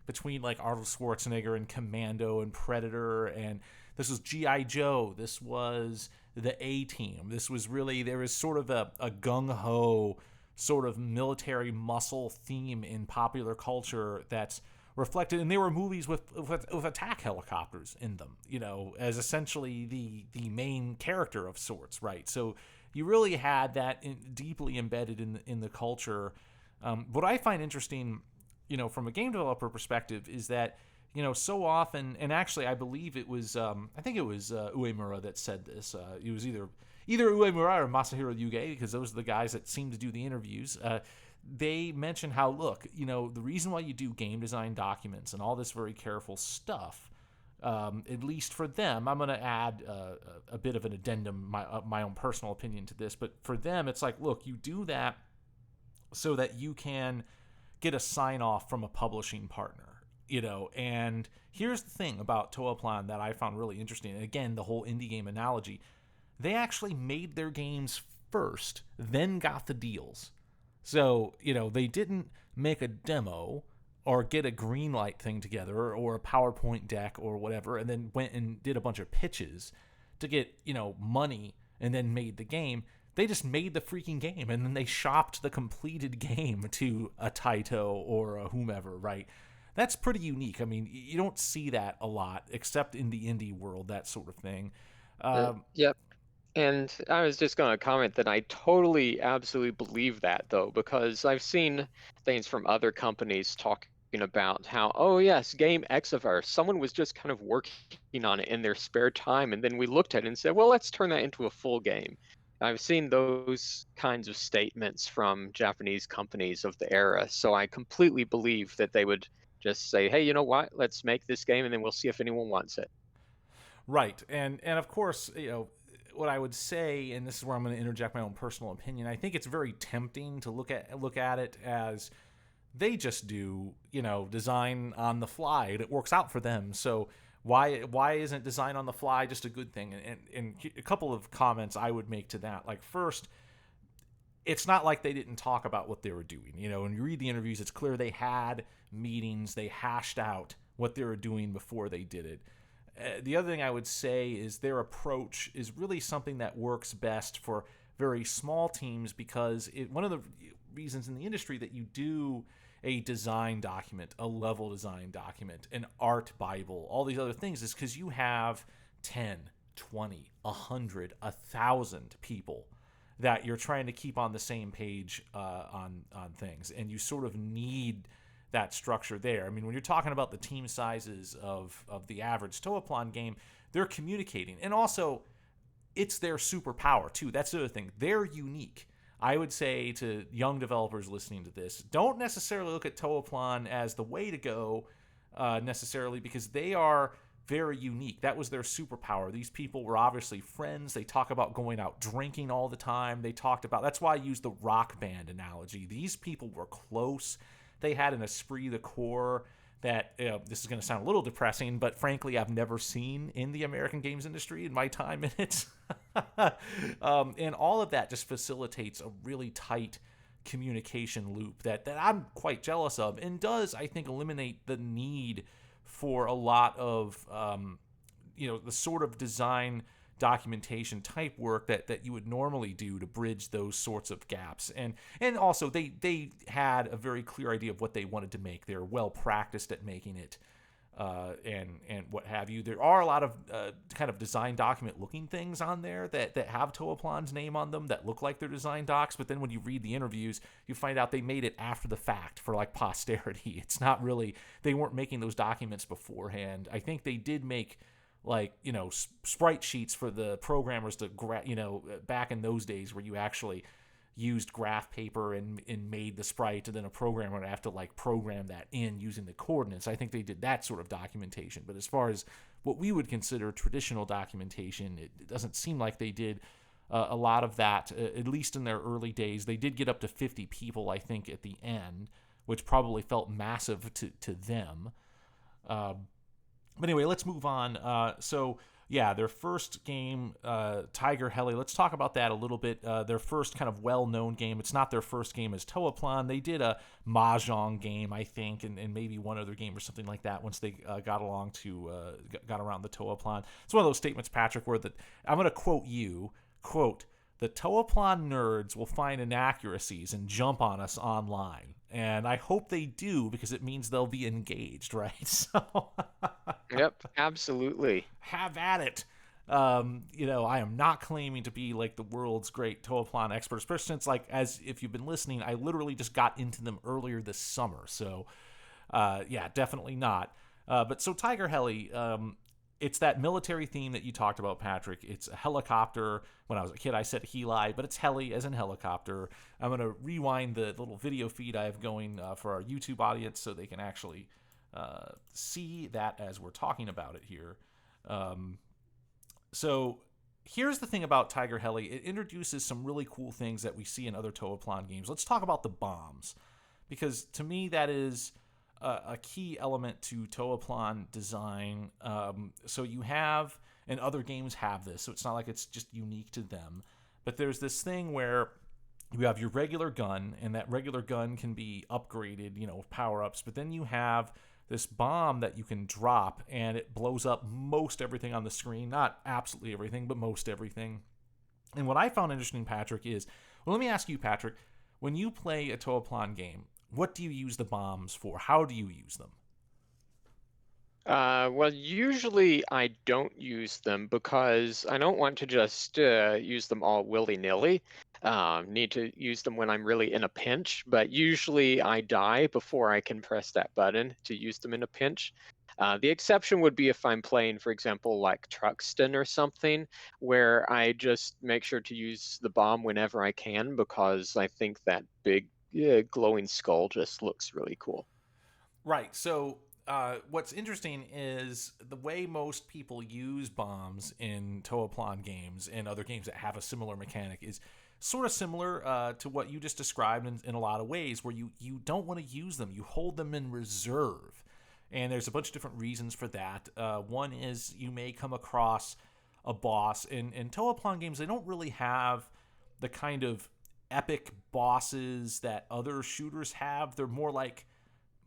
between like Arnold Schwarzenegger and Commando and Predator, and this was G.I. Joe. This was the A-Team. This was really, there was sort of a gung-ho sort of military muscle theme in popular culture that's reflected, and there were movies with attack helicopters in them, as essentially the main character of sorts, right? So you really had that deeply embedded in the culture. What I find interesting, from a game developer perspective, is that so often, and actually I believe it was, I think it was Uemura that said this. It was either Uemura or Masahiro Yuge, because those are the guys that seem to do the interviews. They mention how, look, the reason why you do game design documents and all this very careful stuff, at least for them, I'm going to add a bit of an addendum, my own personal opinion to this, but for them, it's like, look, you do that so that you can get a sign-off from a publishing partner. And here's the thing about Toaplan that I found really interesting. And again, the whole indie game analogy. They actually made their games first, then got the deals. So, they didn't make a demo or get a green light thing together or a PowerPoint deck or whatever, and then went and did a bunch of pitches to get, money and then made the game. They just made the freaking game, and then they shopped the completed game to a Taito or a whomever, right? That's pretty unique. I mean, you don't see that a lot, except in the indie world, that sort of thing. Yep. And I was just going to comment that I totally, absolutely believe that, though, because I've seen things from other companies talking about how, oh, yes, game Xaverse, someone was just kind of working on it in their spare time, and then we looked at it and said, well, let's turn that into a full game. I've seen those kinds of statements from Japanese companies of the era, so I completely believe that they would just say, hey, you know what, let's make this game, and then we'll see if anyone wants it. Right, and of course, what I would say, and this is where I'm going to interject my own personal opinion, I think it's very tempting to look at it as they just do, design on the fly, and it works out for them. So why isn't design on the fly just a good thing? And a couple of comments I would make to that. Like, first, it's not like they didn't talk about what they were doing. When you read the interviews, it's clear they had meetings, they hashed out what they were doing before they did it. The other thing I would say is their approach is really something that works best for very small teams, because one of the reasons in the industry that you do a design document, a level design document, an art Bible, all these other things is because you have 10, 20, 100, 1,000 people that you're trying to keep on the same page on things, and you sort of need that structure there. I mean, when you're talking about the team sizes of the average Toaplan game, they're communicating. And also, it's their superpower, too. That's the other thing. They're unique. I would say to young developers listening to this, don't necessarily look at Toaplan as the way to go, necessarily, because they are very unique. That was their superpower. These people were obviously friends. They talk about going out drinking all the time. They talked about, that's why I use the rock band analogy. These people were close. They had an esprit de corps that, this is going to sound a little depressing, but frankly, I've never seen in the American games industry in my time in it. And all of that just facilitates a really tight communication loop that I'm quite jealous of, and does, I think, eliminate the need for a lot of, the sort of design documentation type work that you would normally do to bridge those sorts of gaps. And also they had a very clear idea of what they wanted to make. They're well practiced at making it, and what have you. There are a lot of kind of design document looking things on there that have Toaplan's name on them that look like they're design docs, but then when you read the interviews, you find out they made it after the fact for like posterity. It's not really, they weren't making those documents beforehand. I think they did make like, sprite sheets for the programmers to, back in those days where you actually used graph paper and made the sprite, and then a programmer would have to like program that in using the coordinates. I think they did that sort of documentation. But as far as what we would consider traditional documentation, it doesn't seem like they did a lot of that, at least in their early days. They did get up to 50 people, I think, at the end, which probably felt massive to them. But anyway, let's move on. So, yeah, their first game, Tiger-Heli, let's talk about that a little bit. Their first kind of well-known game. It's not their first game as Toaplan. They did a Mahjong game, I think, and maybe one other game or something like that once they got around the Toaplan. It's one of those statements, Patrick, where I'm going to quote you, quote, "The Toaplan nerds will find inaccuracies and jump on us online." And I hope they do, because it means they'll be engaged, right? So, Yep, absolutely. have at it. I am not claiming to be like the world's great Toaplan expert, especially since, like, as if you've been listening, I literally just got into them earlier this summer. So, yeah, definitely not. But so Tiger-Heli, it's that military theme that you talked about, Patrick. It's a helicopter. When I was a kid, I said heli, but it's heli as in helicopter. I'm going to rewind the little video feed I have going for our YouTube audience so they can actually see that as we're talking about it here. So here's the thing about Tiger-Heli. It introduces some really cool things that we see in other Toaplan games. Let's talk about the bombs, because to me that is a key element to Toaplan design. So you have, and other games have this, so it's not like it's just unique to them, but there's this thing where you have your regular gun, and that regular gun can be upgraded, with power-ups, but then you have this bomb that you can drop, and it blows up most everything on the screen. Not absolutely everything, but most everything. And what I found interesting, Patrick, is, well, let me ask you, Patrick, when you play a Toaplan game, what do you use the bombs for? How do you use them? Well, usually I don't use them because I don't want to just use them all willy-nilly. Need to use them when I'm really in a pinch, but usually I die before I can press that button to use them in a pinch. The exception would be if I'm playing, for example, like Truxton or something, where I just make sure to use the bomb whenever I can, because I think that big glowing skull just looks really cool. Right. So what's interesting is the way most people use bombs in Toaplan games and other games that have a similar mechanic is sort of similar to what you just described in a lot of ways, where you don't want to use them. You hold them in reserve. And there's a bunch of different reasons for that. One is you may come across a boss. In Toaplan games, they don't really have the kind of epic bosses that other shooters have. They're more like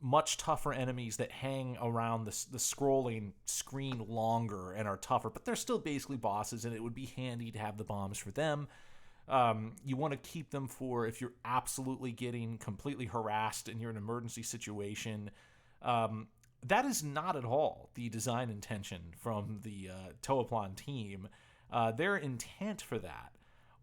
much tougher enemies that hang around the scrolling screen longer and are tougher, but they're still basically bosses, and it would be handy to have the bombs for them. You want to keep them for if you're absolutely getting completely harassed and you're in an emergency situation. That is not at all the design intention from the Toaplan team. Their intent for that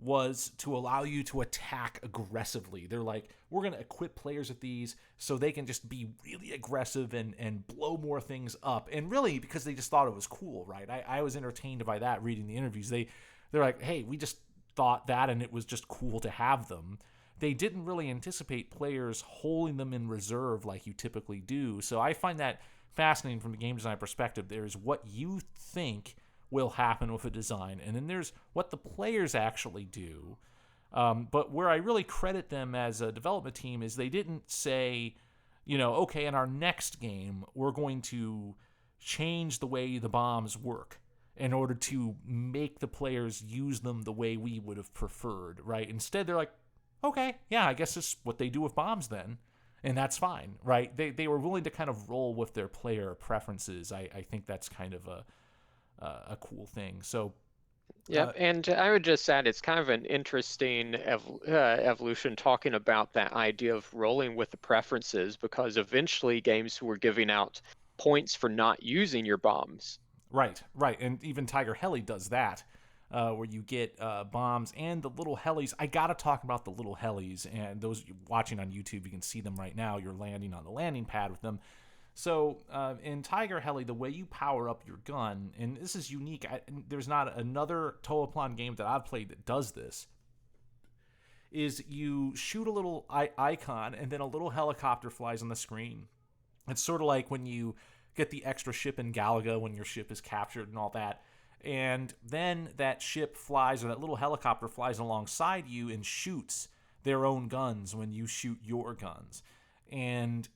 was to allow you to attack aggressively. They're like, we're going to equip players with these so they can just be really aggressive and blow more things up. And really, because they just thought it was cool, right? I was entertained by that reading the interviews. They're like, hey, we just thought that, and it was just cool to have them. They didn't really anticipate players holding them in reserve like you typically do. So I find that fascinating from the game design perspective. There's what you think will happen with a design, and then there's what the players actually do. But where I really credit them as a development team is they didn't say, okay, in our next game, we're going to change the way the bombs work in order to make the players use them the way we would have preferred, right? Instead, they're like, okay, yeah, I guess it's what they do with bombs then, and that's fine, right? They were willing to kind of roll with their player preferences. I think that's kind of a cool thing. So. Yep, and I would just add it's kind of an interesting evolution talking about that idea of rolling with the preferences, because eventually games were giving out points for not using your bombs. Right, and even Tiger-Heli does that, where you get bombs and the little helis. I gotta talk about the little helis, and those watching on YouTube, you can see them right now. You're landing on the landing pad with them. So in Tiger-Heli, the way you power up your gun, and this is unique, there's not another Toaplan game that I've played that does this, is you shoot a little icon and then a little helicopter flies on the screen. It's sort of like when you get the extra ship in Galaga when your ship is captured and all that. And then that ship flies, or that little helicopter flies alongside you and shoots their own guns when you shoot your guns. And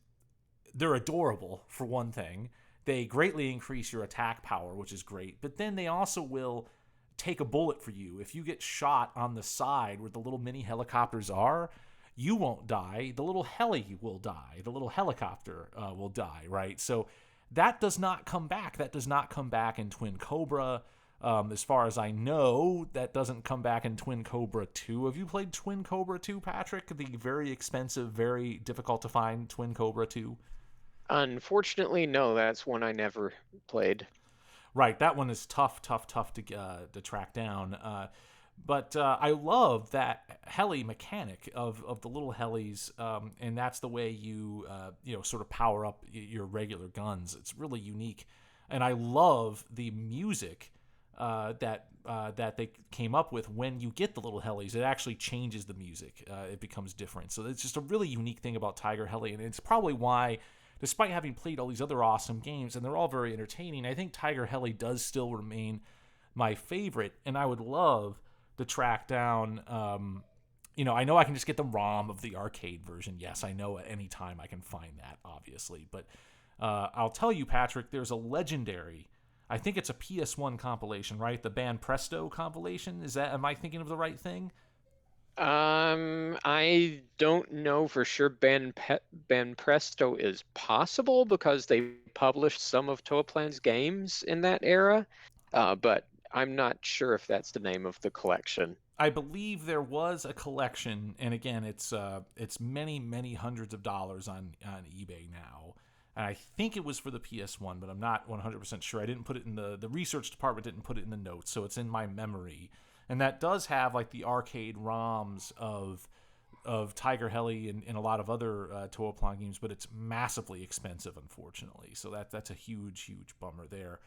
they're adorable, for one thing. They greatly increase your attack power, which is great. But then they also will take a bullet for you. If you get shot on the side where the little mini helicopters are, you won't die. The little heli will die. The little helicopter will die, right? So that does not come back. That does not come back in Twin Cobra. As far as I know, that doesn't come back in Twin Cobra 2. Have you played Twin Cobra 2, Patrick? The very expensive, very difficult to find Twin Cobra 2? Unfortunately, no, that's one I never played. Right, that one is tough to track down. But I love that heli mechanic of the little helis, and that's the way you sort of power up your regular guns. It's really unique, and I love the music that they came up with when you get the little helis. It actually changes the music; it becomes different. So it's just a really unique thing about Tiger-Heli, and it's probably why, despite having played all these other awesome games, and they're all very entertaining, I think Tiger-Heli does still remain my favorite, and I would love to track down, I know I can just get the ROM of the arcade version. Yes, I know at any time I can find that, obviously. But I'll tell you, Patrick, there's a legendary, I think it's a PS1 compilation, right? The Band Presto compilation. Am I thinking of the right thing? I don't know for sure. Ben Presto is possible because they published some of Toaplan's games in that era, but I'm not sure if that's the name of the collection. I believe there was a collection, and again, it's many hundreds of dollars on eBay now. And I think it was for the PS1, but I'm not 100% sure. I didn't put it in the research department, didn't put it in the notes, so it's in my memory. And that does have like the arcade ROMs of Tiger-Heli and a lot of other Toaplan games, but it's massively expensive, unfortunately. So that's a huge bummer there.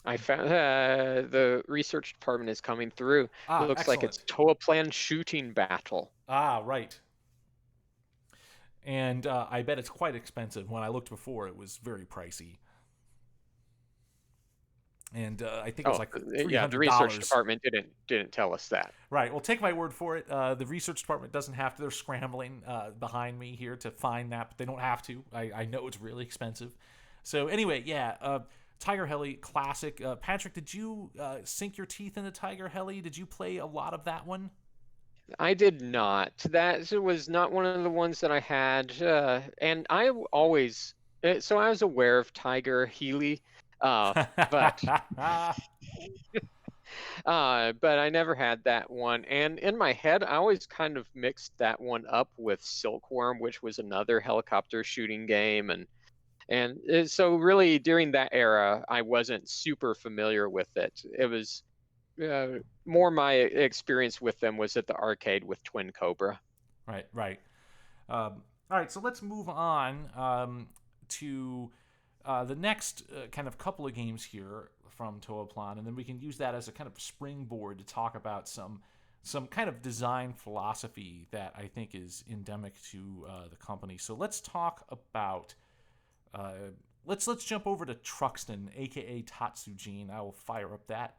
I found the research department is coming through. It looks excellent. like it's Toaplan Shooting Battle. Right. And I bet it's quite expensive. When I looked before, it was very pricey. And I think it was like $300. Yeah, the research department didn't tell us that. Right. Well, take my word for it. The research department doesn't have to. They're scrambling behind me here to find that, but they don't have to. I know it's really expensive. So anyway, yeah, Tiger-Heli, classic. Patrick, did you sink your teeth into Tiger-Heli? Did you play a lot of that one? I did not. That was not one of the ones that I had. And I always... So I was aware of Tiger-Heli, but but I never had that one. And in my head, I always kind of mixed that one up with Silkworm, which was another helicopter shooting game. And so really during that era, I wasn't super familiar with it. It was more my experience with them was at the arcade with Twin Cobra. Right. All right, so let's move on to the next kind of couple of games here from Toaplan, and then we can use that as a kind of springboard to talk about some kind of design philosophy that I think is endemic to the company. So let's talk about let's jump over to Truxton, aka Tatsujin. I will fire up that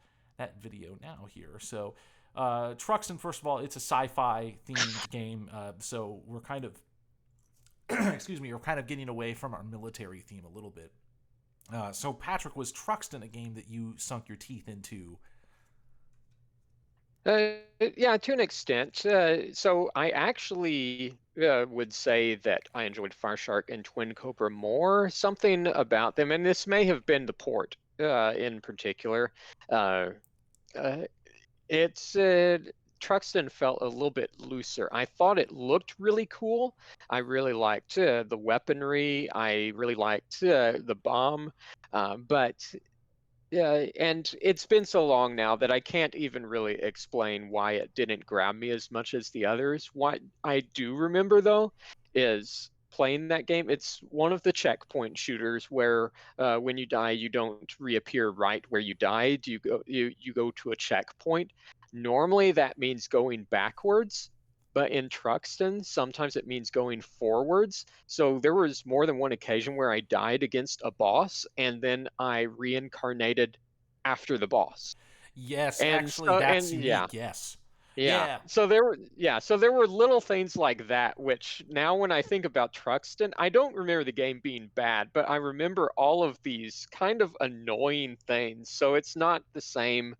video now here. So Truxton, first of all, it's a sci-fi themed game, so we're kind of we're kind of getting away from our military theme a little bit. So Patrick, was Truxton a game that you sunk your teeth into? Yeah, to an extent. So I actually would say that I enjoyed Fireshark and Twin Cobra more. Something about them, and this may have been the port in particular. Uh, uh, it's Truxton felt a little bit looser. I thought it looked really cool. I really liked the weaponry. I really liked the bomb, but yeah, and it's been so long now that I can't even really explain why it didn't grab me as much as the others. What I do remember though is playing that game. It's one of the checkpoint shooters where when you die, you don't reappear right where you died. You go to a checkpoint. Normally that means going backwards, but in Truxton, sometimes it means going forwards. So there was more than one occasion where I died against a boss and then I reincarnated after the boss. Yes, And actually, so that's and yeah, unique. Yes. yeah. Yeah. So there were little things like that which now when I think about Truxton, I don't remember the game being bad, but I remember all of these kind of annoying things. So it's not the same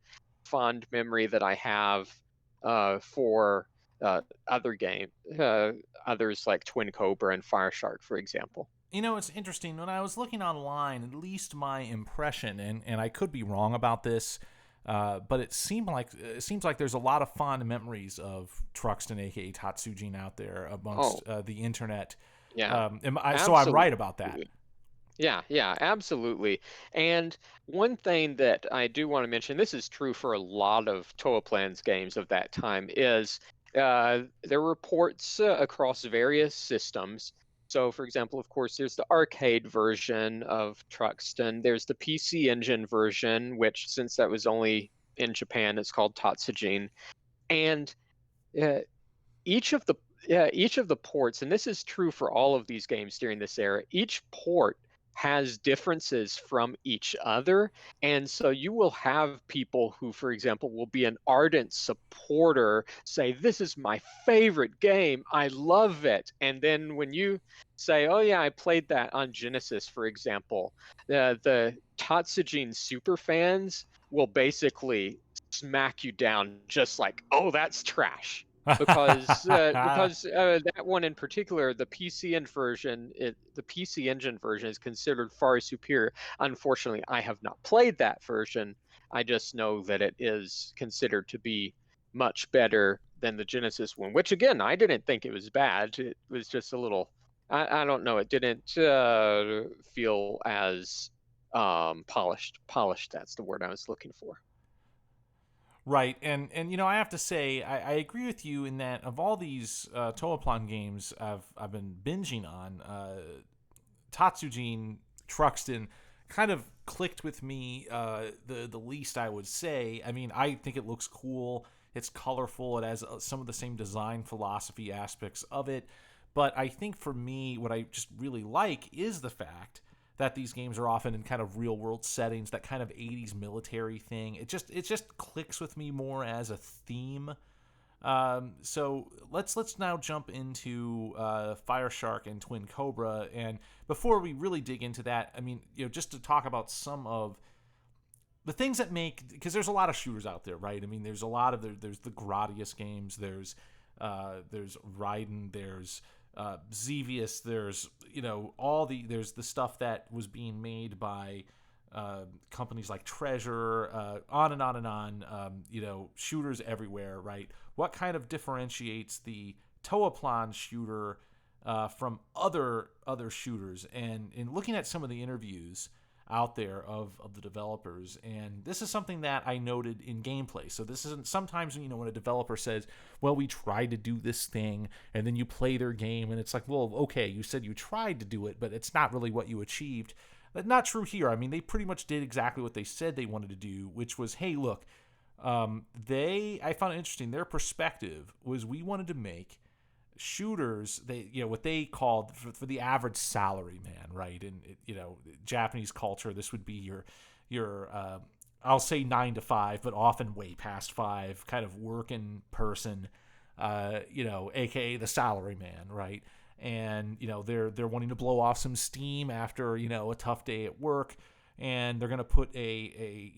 fond memory that I have for uh, other game uh, others like Twin Cobra and Fire Shark, for example. It's interesting. When I was looking online, at least my impression, and I could be wrong about this, but it seems like there's a lot of fond memories of Truxton, aka Tatsujin, out there Oh, amongst the internet. yeah, So I'm absolutely. right about that. Yeah, absolutely. And one thing that I do want to mention, this is true for a lot of Toaplan's games of that time, is there were ports across various systems. So, for example, of course, there's the arcade version of Truxton. There's the PC Engine version, which, since that was only in Japan, it's called Tatsujin. And uh, each of the ports, and this is true for all of these games during this era, each port has differences from each other. And so you will have people who, for example, will be an ardent supporter, say, "This is my favorite game. I love it." And then when you say, "Oh, yeah, I played that on Genesis," for example, the Tatsujin super fans will basically smack you down just like, "Oh, that's trash." Because that one in particular, the PC Engine version is considered far superior. Unfortunately, I have not played that version. I just know that it is considered to be much better than the Genesis one, which again, I didn't think it was bad. It was just a little, I don't know, it didn't feel as polished. Polished, that's the word I was looking for. Right, and I have to say I agree with you in that of all these Toaplan games I've been binging on, Tatsujin Truxton kind of clicked with me the least, I would say. I mean, I think it looks cool. It's colorful. It has some of the same design philosophy aspects of it. But I think for me, what I just really like is the fact that these games are often in kind of real world settings, that kind of 80s military thing. It just clicks with me more as a theme. So let's now jump into Fire Shark and Twin Cobra. And before we really dig into that, I mean, just to talk about some of the things that make, because there's a lot of shooters out there, right? I mean, there's a lot of there's the Gradius games, there's Raiden, there's Xevious, there's there's the stuff that was being made by companies like Treasure, on and on and on. Shooters everywhere, right? What kind of differentiates the Toaplan shooter from other shooters? And in looking at some of the interviews out there of the developers, and this is something that I noted in gameplay. So this isn't sometimes when a developer says, well, we tried to do this thing, and then you play their game and it's like, well, okay, you said you tried to do it, but it's not really what you achieved. That's not true here. I mean, they pretty much did exactly what they said they wanted to do, which was, hey, look, I found it interesting, their perspective was, we wanted to make shooters, what they called for the average salary man, right? And Japanese culture, this would be your I'll say 9 to 5, but often way past 5, kind of working person, aka the salary man, right? And they're wanting to blow off some steam after a tough day at work, and they're gonna put a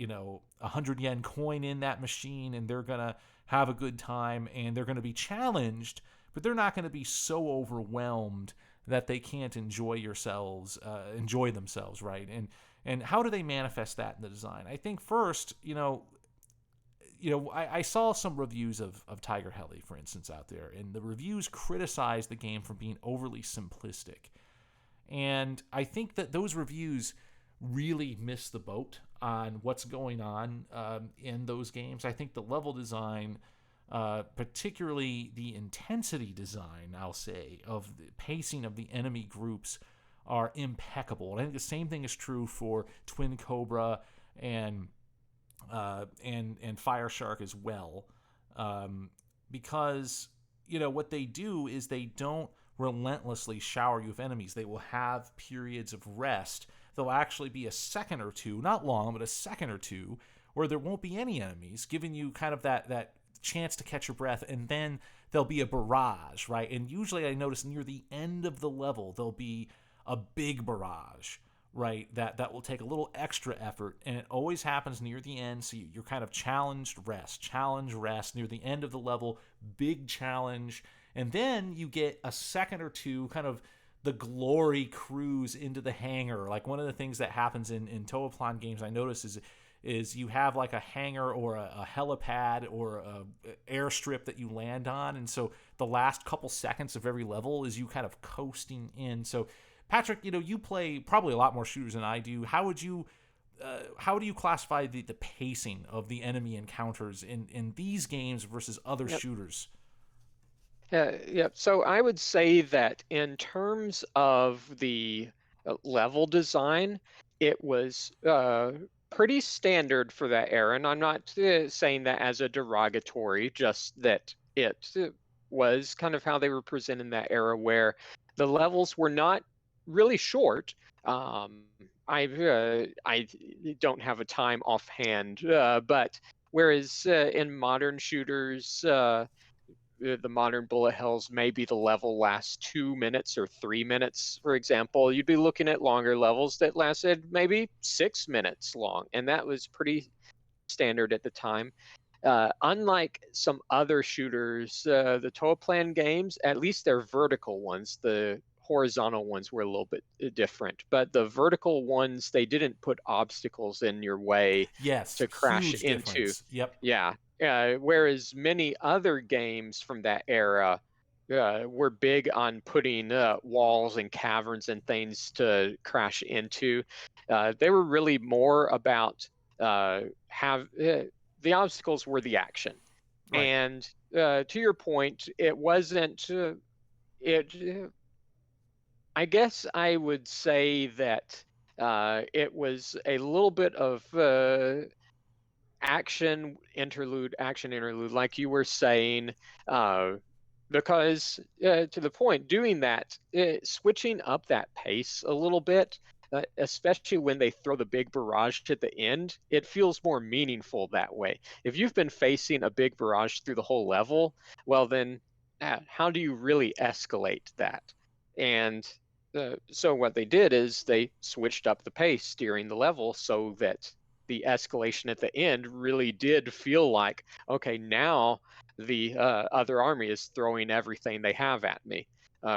100 yen coin in that machine, and they're gonna have a good time, and they're gonna be challenged, but they're not going to be so overwhelmed that they can't enjoy themselves, right? And how do they manifest that in the design? I think first, I saw some reviews of Tiger-Heli, for instance, out there, and the reviews criticized the game for being overly simplistic. And I think that those reviews really miss the boat on what's going on in those games. I think the level design, particularly the intensity design, I'll say, of the pacing of the enemy groups are impeccable. And I think the same thing is true for Twin Cobra and Fire Shark as well, because what they do is they don't relentlessly shower you with enemies. They will have periods of rest. There'll actually be a second or two, not long, but a second or two, where there won't be any enemies, giving you kind of that chance to catch your breath, and then there'll be a barrage, right? And usually I notice near the end of the level, there'll be a big barrage, right, that will take a little extra effort, and it always happens near the end, so you're kind of challenge, rest, near the end of the level, big challenge, and then you get a second or two, kind of the glory cruise into the hangar. Like one of the things that happens in Toaplan games I notice is you have like a hangar or a helipad or a airstrip that you land on, and so the last couple seconds of every level is you kind of coasting in. So Patrick, you play probably a lot more shooters than I do. How do you classify the pacing of the enemy encounters in these games versus other shooters? Yeah. So I would say that in terms of the level design, it was pretty standard for that era. And I'm not saying that as a derogatory, just that it was kind of how they were presented in that era, where the levels were not really short. I don't have a time offhand, but whereas in modern shooters, the modern bullet hells, maybe the level lasts 2 minutes or 3 minutes, for example, you'd be looking at longer levels that lasted maybe 6 minutes long, and that was pretty standard at the time. Unlike some other shooters, the Toaplan games, at least they're vertical ones, the horizontal ones were a little bit different, but the vertical ones, they didn't put obstacles in your way to crash huge into. Difference. Yep. Yeah. Whereas many other games from that era were big on putting walls and caverns and things to crash into. They were really more about the obstacles were the action. Right. And to your point, it wasn't I guess I would say that it was a little bit of action interlude, like you were saying, because to the point, doing that, switching up that pace a little bit, especially when they throw the big barrage at the end, it feels more meaningful that way. If you've been facing a big barrage through the whole level, well then, how do you really escalate that? And so what they did is they switched up the pace during the level so that the escalation at the end really did feel like, okay, now the other army is throwing everything they have at me,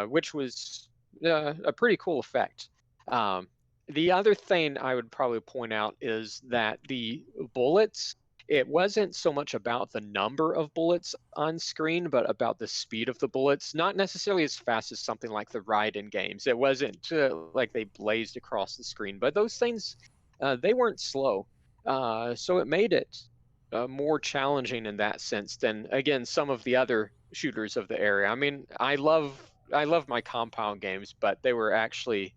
which was a pretty cool effect. The other thing I would probably point out is that the bullets, it wasn't so much about the number of bullets on screen, but about the speed of the bullets. Not necessarily as fast as something like the Raiden games. It wasn't like they blazed across the screen, but those things, they weren't slow. So it made it more challenging in that sense than, again, some of the other shooters of the area. I mean, I love my compound games, but they were actually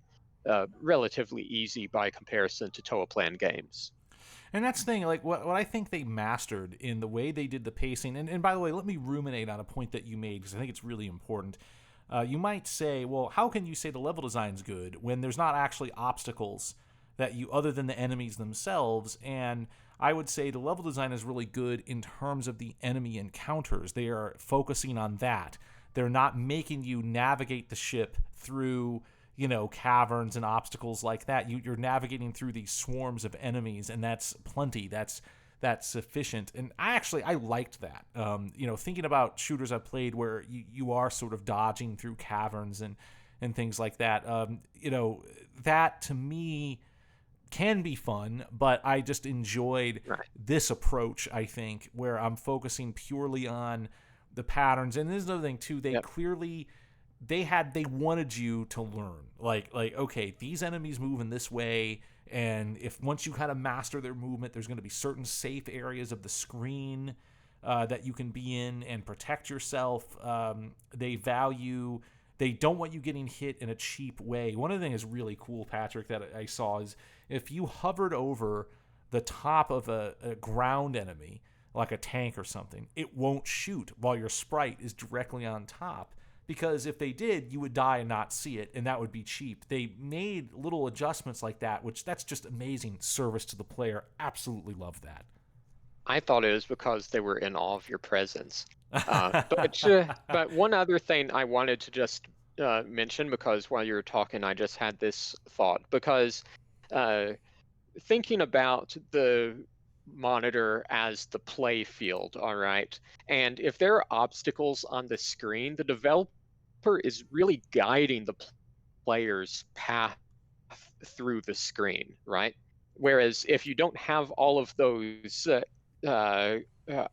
relatively easy by comparison to Toaplan games. And that's the thing, like what I think they mastered in the way they did the pacing, and by the way, let me ruminate on a point that you made, because I think it's really important. You might say, well, how can you say the level design's good when there's not actually obstacles that you, other than the enemies themselves? And I would say the level design is really good in terms of the enemy encounters. They are focusing on that. They're not making you navigate the ship through, caverns and obstacles like that. You're navigating through these swarms of enemies, and that's plenty. That's sufficient. And I liked that. Thinking about shooters I've played where you are sort of dodging through caverns and things like that. That to me can be fun, but I just enjoyed this approach, I think, where I'm focusing purely on the patterns. And there's another thing too, they clearly they wanted you to learn. Like okay, these enemies move in this way, and if once you kind of master their movement, there's going to be certain safe areas of the screen that you can be in and protect yourself. They don't want you getting hit in a cheap way. One of the things that's really cool, Patrick, that I saw is if you hovered over the top of a ground enemy, like a tank or something, it won't shoot while your sprite is directly on top. Because if they did, you would die and not see it, and that would be cheap. They made little adjustments like that, which that's just amazing service to the player. Absolutely love that. I thought it was because they were in awe of your presence. But one other thing I wanted to just mention, because while you were talking, I just had this thought. Because thinking about the monitor as the play field, all right, and if there are obstacles on the screen, the developer is really guiding the player's path through the screen, right? Whereas if you don't have all of those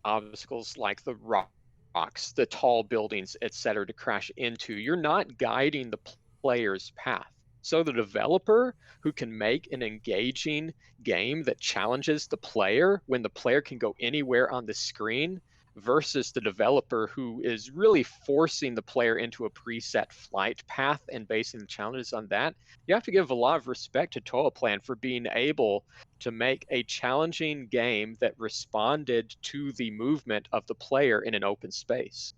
obstacles like the rocks, the tall buildings, etc., to crash into, you're not guiding the player's path. So the developer who can make an engaging game that challenges the player when the player can go anywhere on the screen, versus the developer who is really forcing the player into a preset flight path and basing the challenges on that, you have to give a lot of respect to Toaplan for being able to make a challenging game that responded to the movement of the player in an open space.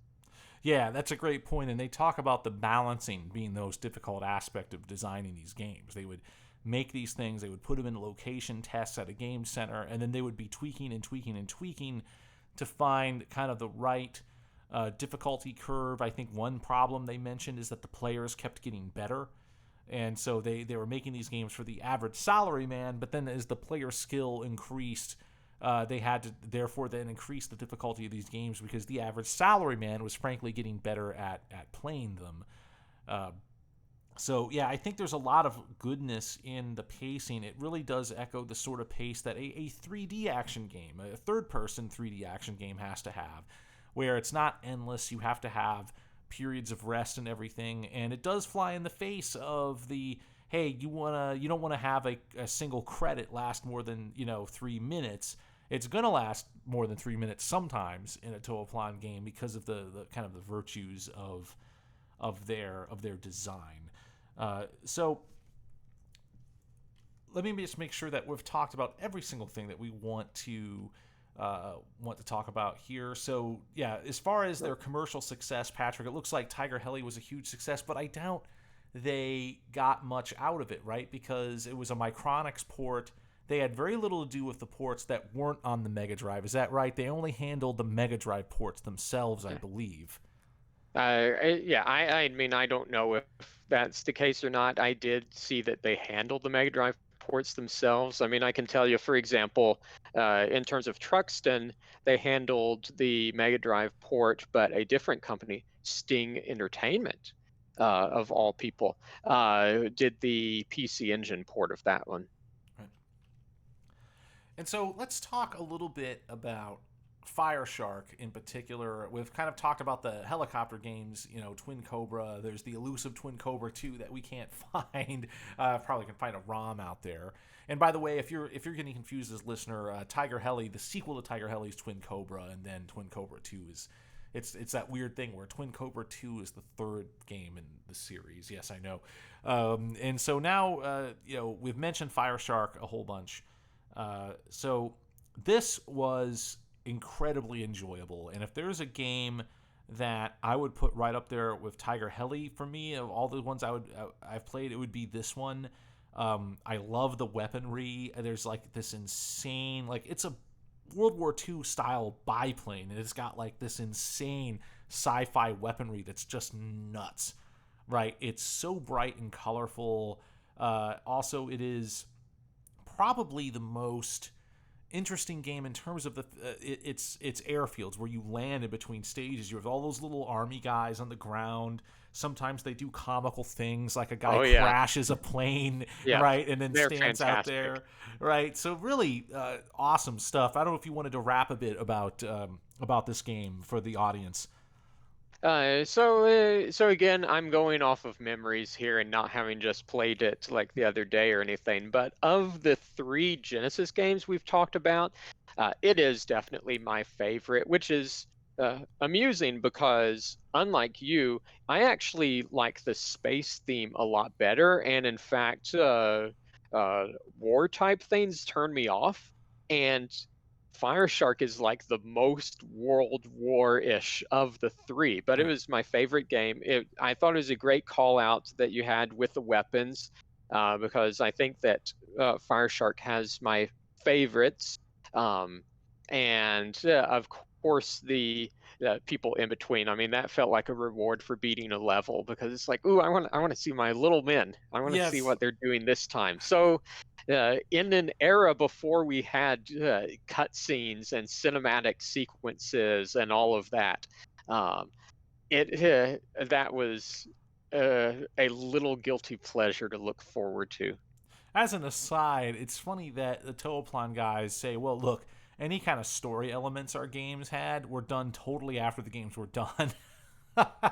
Yeah, that's a great point. And they talk about the balancing being the most difficult aspect of designing these games. They would make these things, they would put them in location tests at a game center, and then they would be tweaking and tweaking and tweaking to find kind of the right difficulty curve. I think one problem they mentioned is that the players kept getting better. And so they were making these games for the average salaryman, but then as the player skill increased, they had to therefore then increase the difficulty of these games because the average salaryman was frankly getting better at playing them. So yeah, I think there's a lot of goodness in the pacing. It really does echo the sort of pace that a 3D action game, a third-person 3D action game has to have, where it's not endless. You have to have periods of rest and everything, and it does fly in the face of the, hey, you don't want to have a single credit last more than 3 minutes. It's gonna last more than 3 minutes sometimes in a Toaplan game because of the kind of the virtues of their design. So let me just make sure that we've talked about every single thing that we want to talk about here. So yeah, as far as their commercial success, Patrick, it looks like Tiger-Heli was a huge success, but I doubt they got much out of it, right? Because it was a Micronix port. They had very little to do with the ports that weren't on the Mega Drive. Is that right? They only handled the Mega Drive ports themselves, I believe. I mean, I don't know if that's the case or not. I did see that they handled the Mega Drive ports themselves. I mean, I can tell you, for example, in terms of Truxton, they handled the Mega Drive port, but a different company, Sting Entertainment, of all people, did the PC Engine port of that one. Right. And so let's talk a little bit about Fireshark in particular. We've kind of talked about the helicopter games, Twin Cobra. There's the elusive Twin Cobra 2 that we can't find. Probably can find a ROM out there. And by the way, if you're getting confused as listener, Tiger-Heli, the sequel to Tiger-Heli is Twin Cobra, and then Twin Cobra 2 is it's that weird thing where Twin Cobra 2 is the third game in the series. Yes, I know. And so now we've mentioned Fireshark a whole bunch. So this was incredibly enjoyable, and if there's a game that I would put right up there with Tiger-Heli for me, of all the ones I've played, it would be this one. I love the weaponry. There's like this insane, like it's a World War II style biplane, and it's got like this insane sci-fi weaponry that's just nuts, right? It's so bright and colorful. Also, it is probably the most interesting game in terms of its airfields where you land in between stages. You have all those little army guys on the ground. Sometimes they do comical things, like a guy crashes a plane, Yeah, right, and then they're stands fantastic. out there, right? So really awesome stuff. I don't know if you wanted to rap a bit about this game for the audience. So again, I'm going off of memories here and not having just played it like the other day or anything. But of the 3 Genesis games we've talked about, it is definitely my favorite, which is amusing because unlike you, I actually like the space theme a lot better. And in fact, war type things turn me off. And Fire Shark is like the most World War-ish of the 3, but it was my favorite game. I thought it was a great call out that you had with the weapons, because I think that Fire Shark has my favorites, and of course the people in between. I mean, that felt like a reward for beating a level because it's like, ooh, I want to see my little men. I want to see what they're doing this time. So in an era before we had cutscenes and cinematic sequences and all of that, that was a little guilty pleasure to look forward to. As an aside, it's funny that the Toaplan guys say, well, look, any kind of story elements our games had were done totally after the games were done.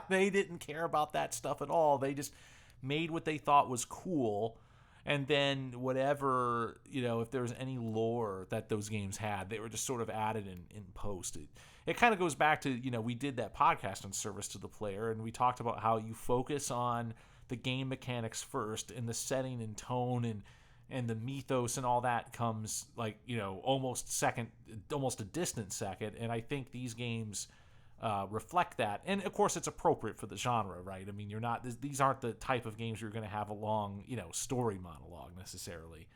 They didn't care about that stuff at all. They just made what they thought was cool. And then whatever, if there was any lore that those games had, they were just sort of added in post. It kind of goes back to, we did that podcast on Service to the Player, and we talked about how you focus on the game mechanics first, and the setting and tone and the mythos and all that comes like, almost a distant second. And I think these games reflect that. And of course it's appropriate for the genre, right? I mean, these aren't the type of games you're going to have a long, story monologue necessarily.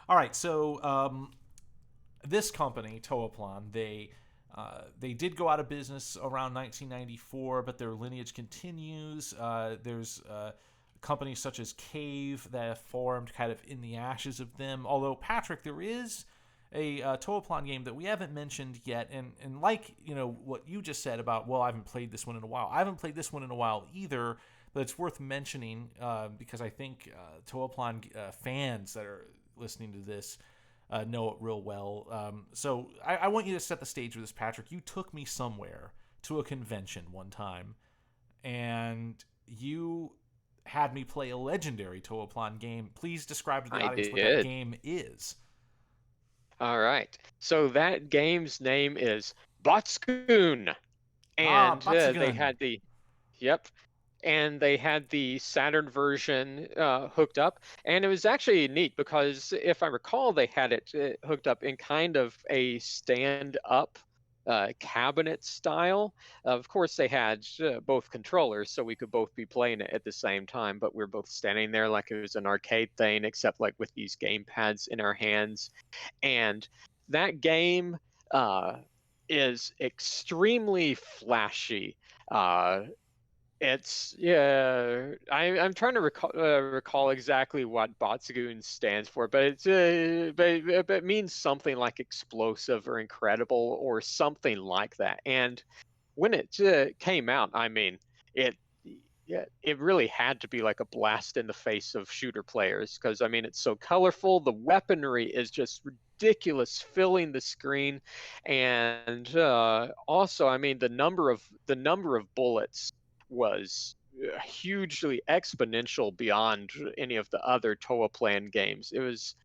All right. So, this company, Toaplan, they did go out of business around 1994, but their lineage continues. There's companies such as Cave that have formed kind of in the ashes of them. Although, Patrick, there is a Toaplan game that we haven't mentioned yet, and like, what you just said about, well, I haven't played this one in a while. I haven't played this one in a while either, but it's worth mentioning because I think Toaplan fans that are listening to this know it real well. So I want you to set the stage with this, Patrick. You took me somewhere to a convention one time, and you had me play a legendary Toaplan game. Please describe to the audience what that game is. All right. So that game's name is Batsugun. And Batsugun. they had they had the Saturn version hooked up, and it was actually neat because if I recall, they had it hooked up in kind of a stand-up cabinet style. Of course, they had both controllers, so we could both be playing it at the same time, but we're both standing there like it was an arcade thing, except like with these game pads in our hands. And that game is extremely flashy. I'm trying to recall exactly what Batsugun stands for, but it means something like explosive or incredible or something like that. And when it came out, I mean, it really had to be like a blast in the face of shooter players because I mean it's so colorful. The weaponry is just ridiculous, filling the screen, and also, I mean, the number of bullets was hugely exponential beyond any of the other Toaplan games. It was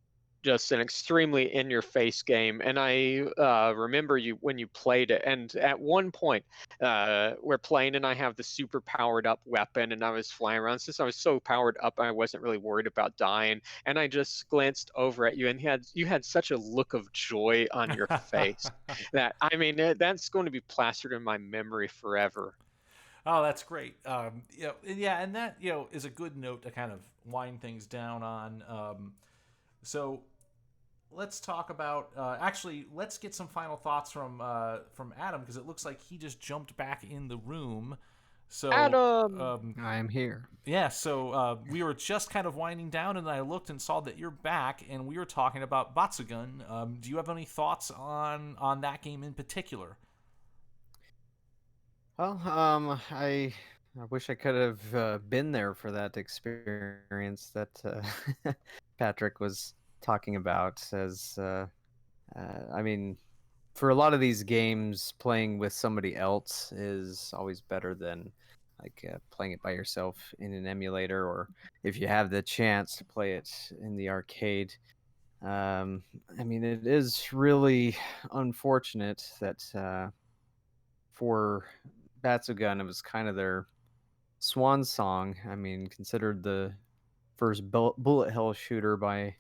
just an extremely in-your-face game, and I remember when you played it, and at one point we're playing, and I have the super powered up weapon, and I was flying around. Since I was so powered up, I wasn't really worried about dying, and I just glanced over at you, and you had such a look of joy on your face that, I mean, that's going to be plastered in my memory forever. Oh, that's great. And that is a good note to kind of wind things down on. So let's talk about. Actually, let's get some final thoughts from Adam because it looks like he just jumped back in the room. So, Adam! I am here. yeah, so we were just kind of winding down, and I looked and saw that you're back, and we were talking about Batsugun. Do you have any thoughts on that game in particular? Well, I wish I could have been there for that experience that Patrick was talking about. I mean, for a lot of these games, playing with somebody else is always better than playing it by yourself in an emulator, or if you have the chance to play it in the arcade. I mean, it is really unfortunate that for Batsugun, it was kind of their swan song. I mean, considered the first bullet hell shooter by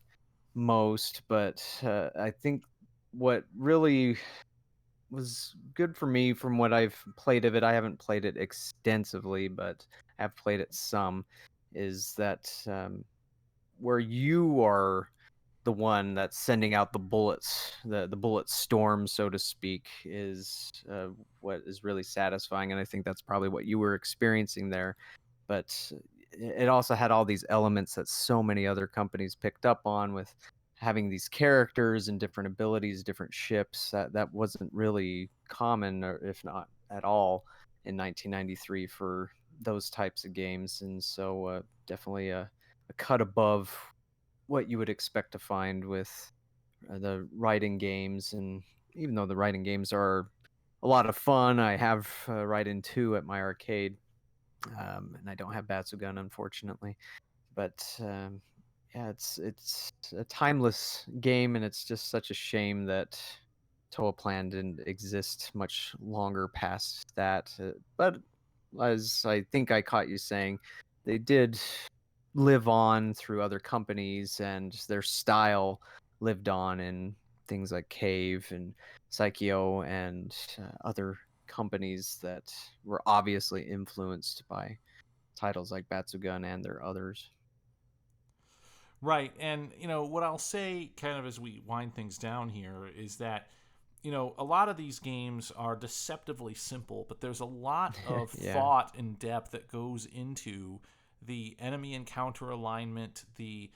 most, but I think what really was good for me from what I've played of it, I haven't played it extensively, but I've played it some, is that where you are the one that's sending out the bullets, the bullet storm, so to speak, is what is really satisfying, and I think that's probably what you were experiencing there. But it also had all these elements that so many other companies picked up on, with having these characters and different abilities, different ships. That wasn't really common, or if not at all, in 1993 for those types of games, and so definitely a cut above what you would expect to find with the writing games. And even though the writing games are a lot of fun, I have Raiden 2 at my arcade, and I don't have Batsugun, unfortunately. But yeah, it's a timeless game, and it's just such a shame that Toaplan didn't exist much longer past that. But as I think I caught you saying, they did live on through other companies, and their style lived on in things like Cave and Psycho and other companies that were obviously influenced by titles like Batsugun and their others. Right. And, what I'll say kind of as we wind things down here is that, a lot of these games are deceptively simple, but there's a lot of Yeah. thought and depth that goes into the enemy encounter alignment, the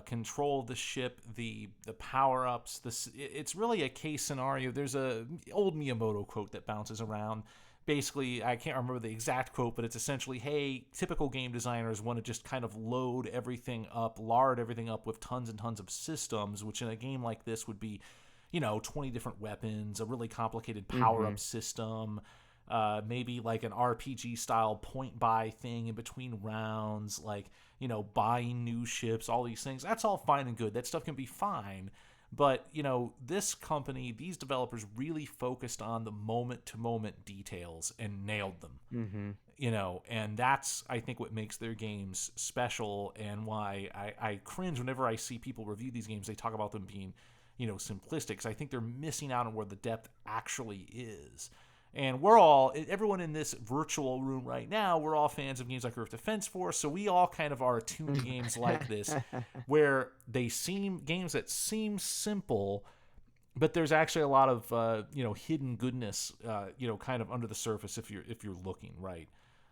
control of the ship, the power ups. It's really a case scenario. There's a old Miyamoto quote that bounces around. Basically, I can't remember the exact quote, but it's essentially, hey, typical game designers want to just kind of load everything up, lard everything up with tons and tons of systems, which in a game like this would be, 20 different weapons, a really complicated power up system, maybe like an RPG style point buy thing in between rounds, like, buying new ships, all these things. That's all fine and good. That stuff can be fine. But, this company, these developers really focused on the moment to moment details and nailed them. And that's, I think, what makes their games special, and why I cringe whenever I see people review these games. They talk about them being, simplistic, because I think they're missing out on where the depth actually is. And everyone in this virtual room right now, we're all fans of games like Earth Defense Force, so we all kind of are attuned to games like this, where they seem games that seem simple, but there's actually a lot of hidden goodness, kind of under the surface if you're looking right.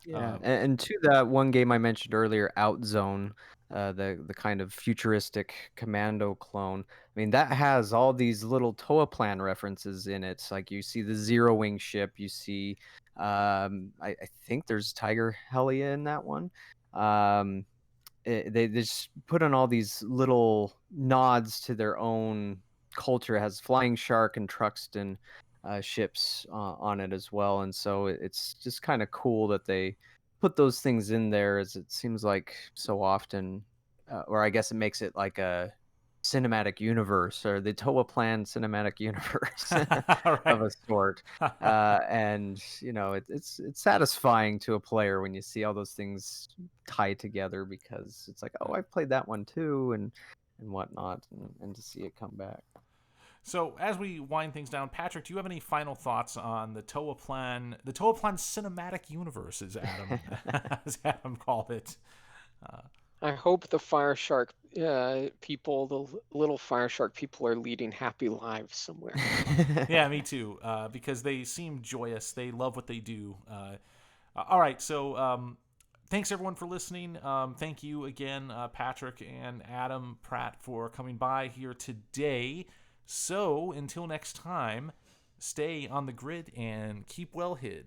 Yeah, and to that one game I mentioned earlier, Outzone, the kind of futuristic commando clone. I mean, that has all these little Toaplan references in it. Like, you see the Zero Wing ship, you see, I think there's Tiger-Heli in that one. They just put on all these little nods to their own culture. It has Flying Shark and Truxton ships on it as well, and so it's just kind of cool that they put those things in there, as it seems like so often, or I guess it makes it like a cinematic universe, or the Toaplan cinematic universe of a sort. And it's satisfying to a player when you see all those things tied together, because it's like, oh, I've played that one too, and whatnot, and to see it come back. So as we wind things down, Patrick, do you have any final thoughts on the Toaplan cinematic universe, as Adam called it? I hope the Fire Shark people, the little Fire Shark people, are leading happy lives somewhere. Yeah, me too. Because they seem joyous. They love what they do. All right, so thanks everyone for listening. Thank you again, Patrick and Adam Pratt, for coming by here today. So until next time, stay on the grid and keep well hid.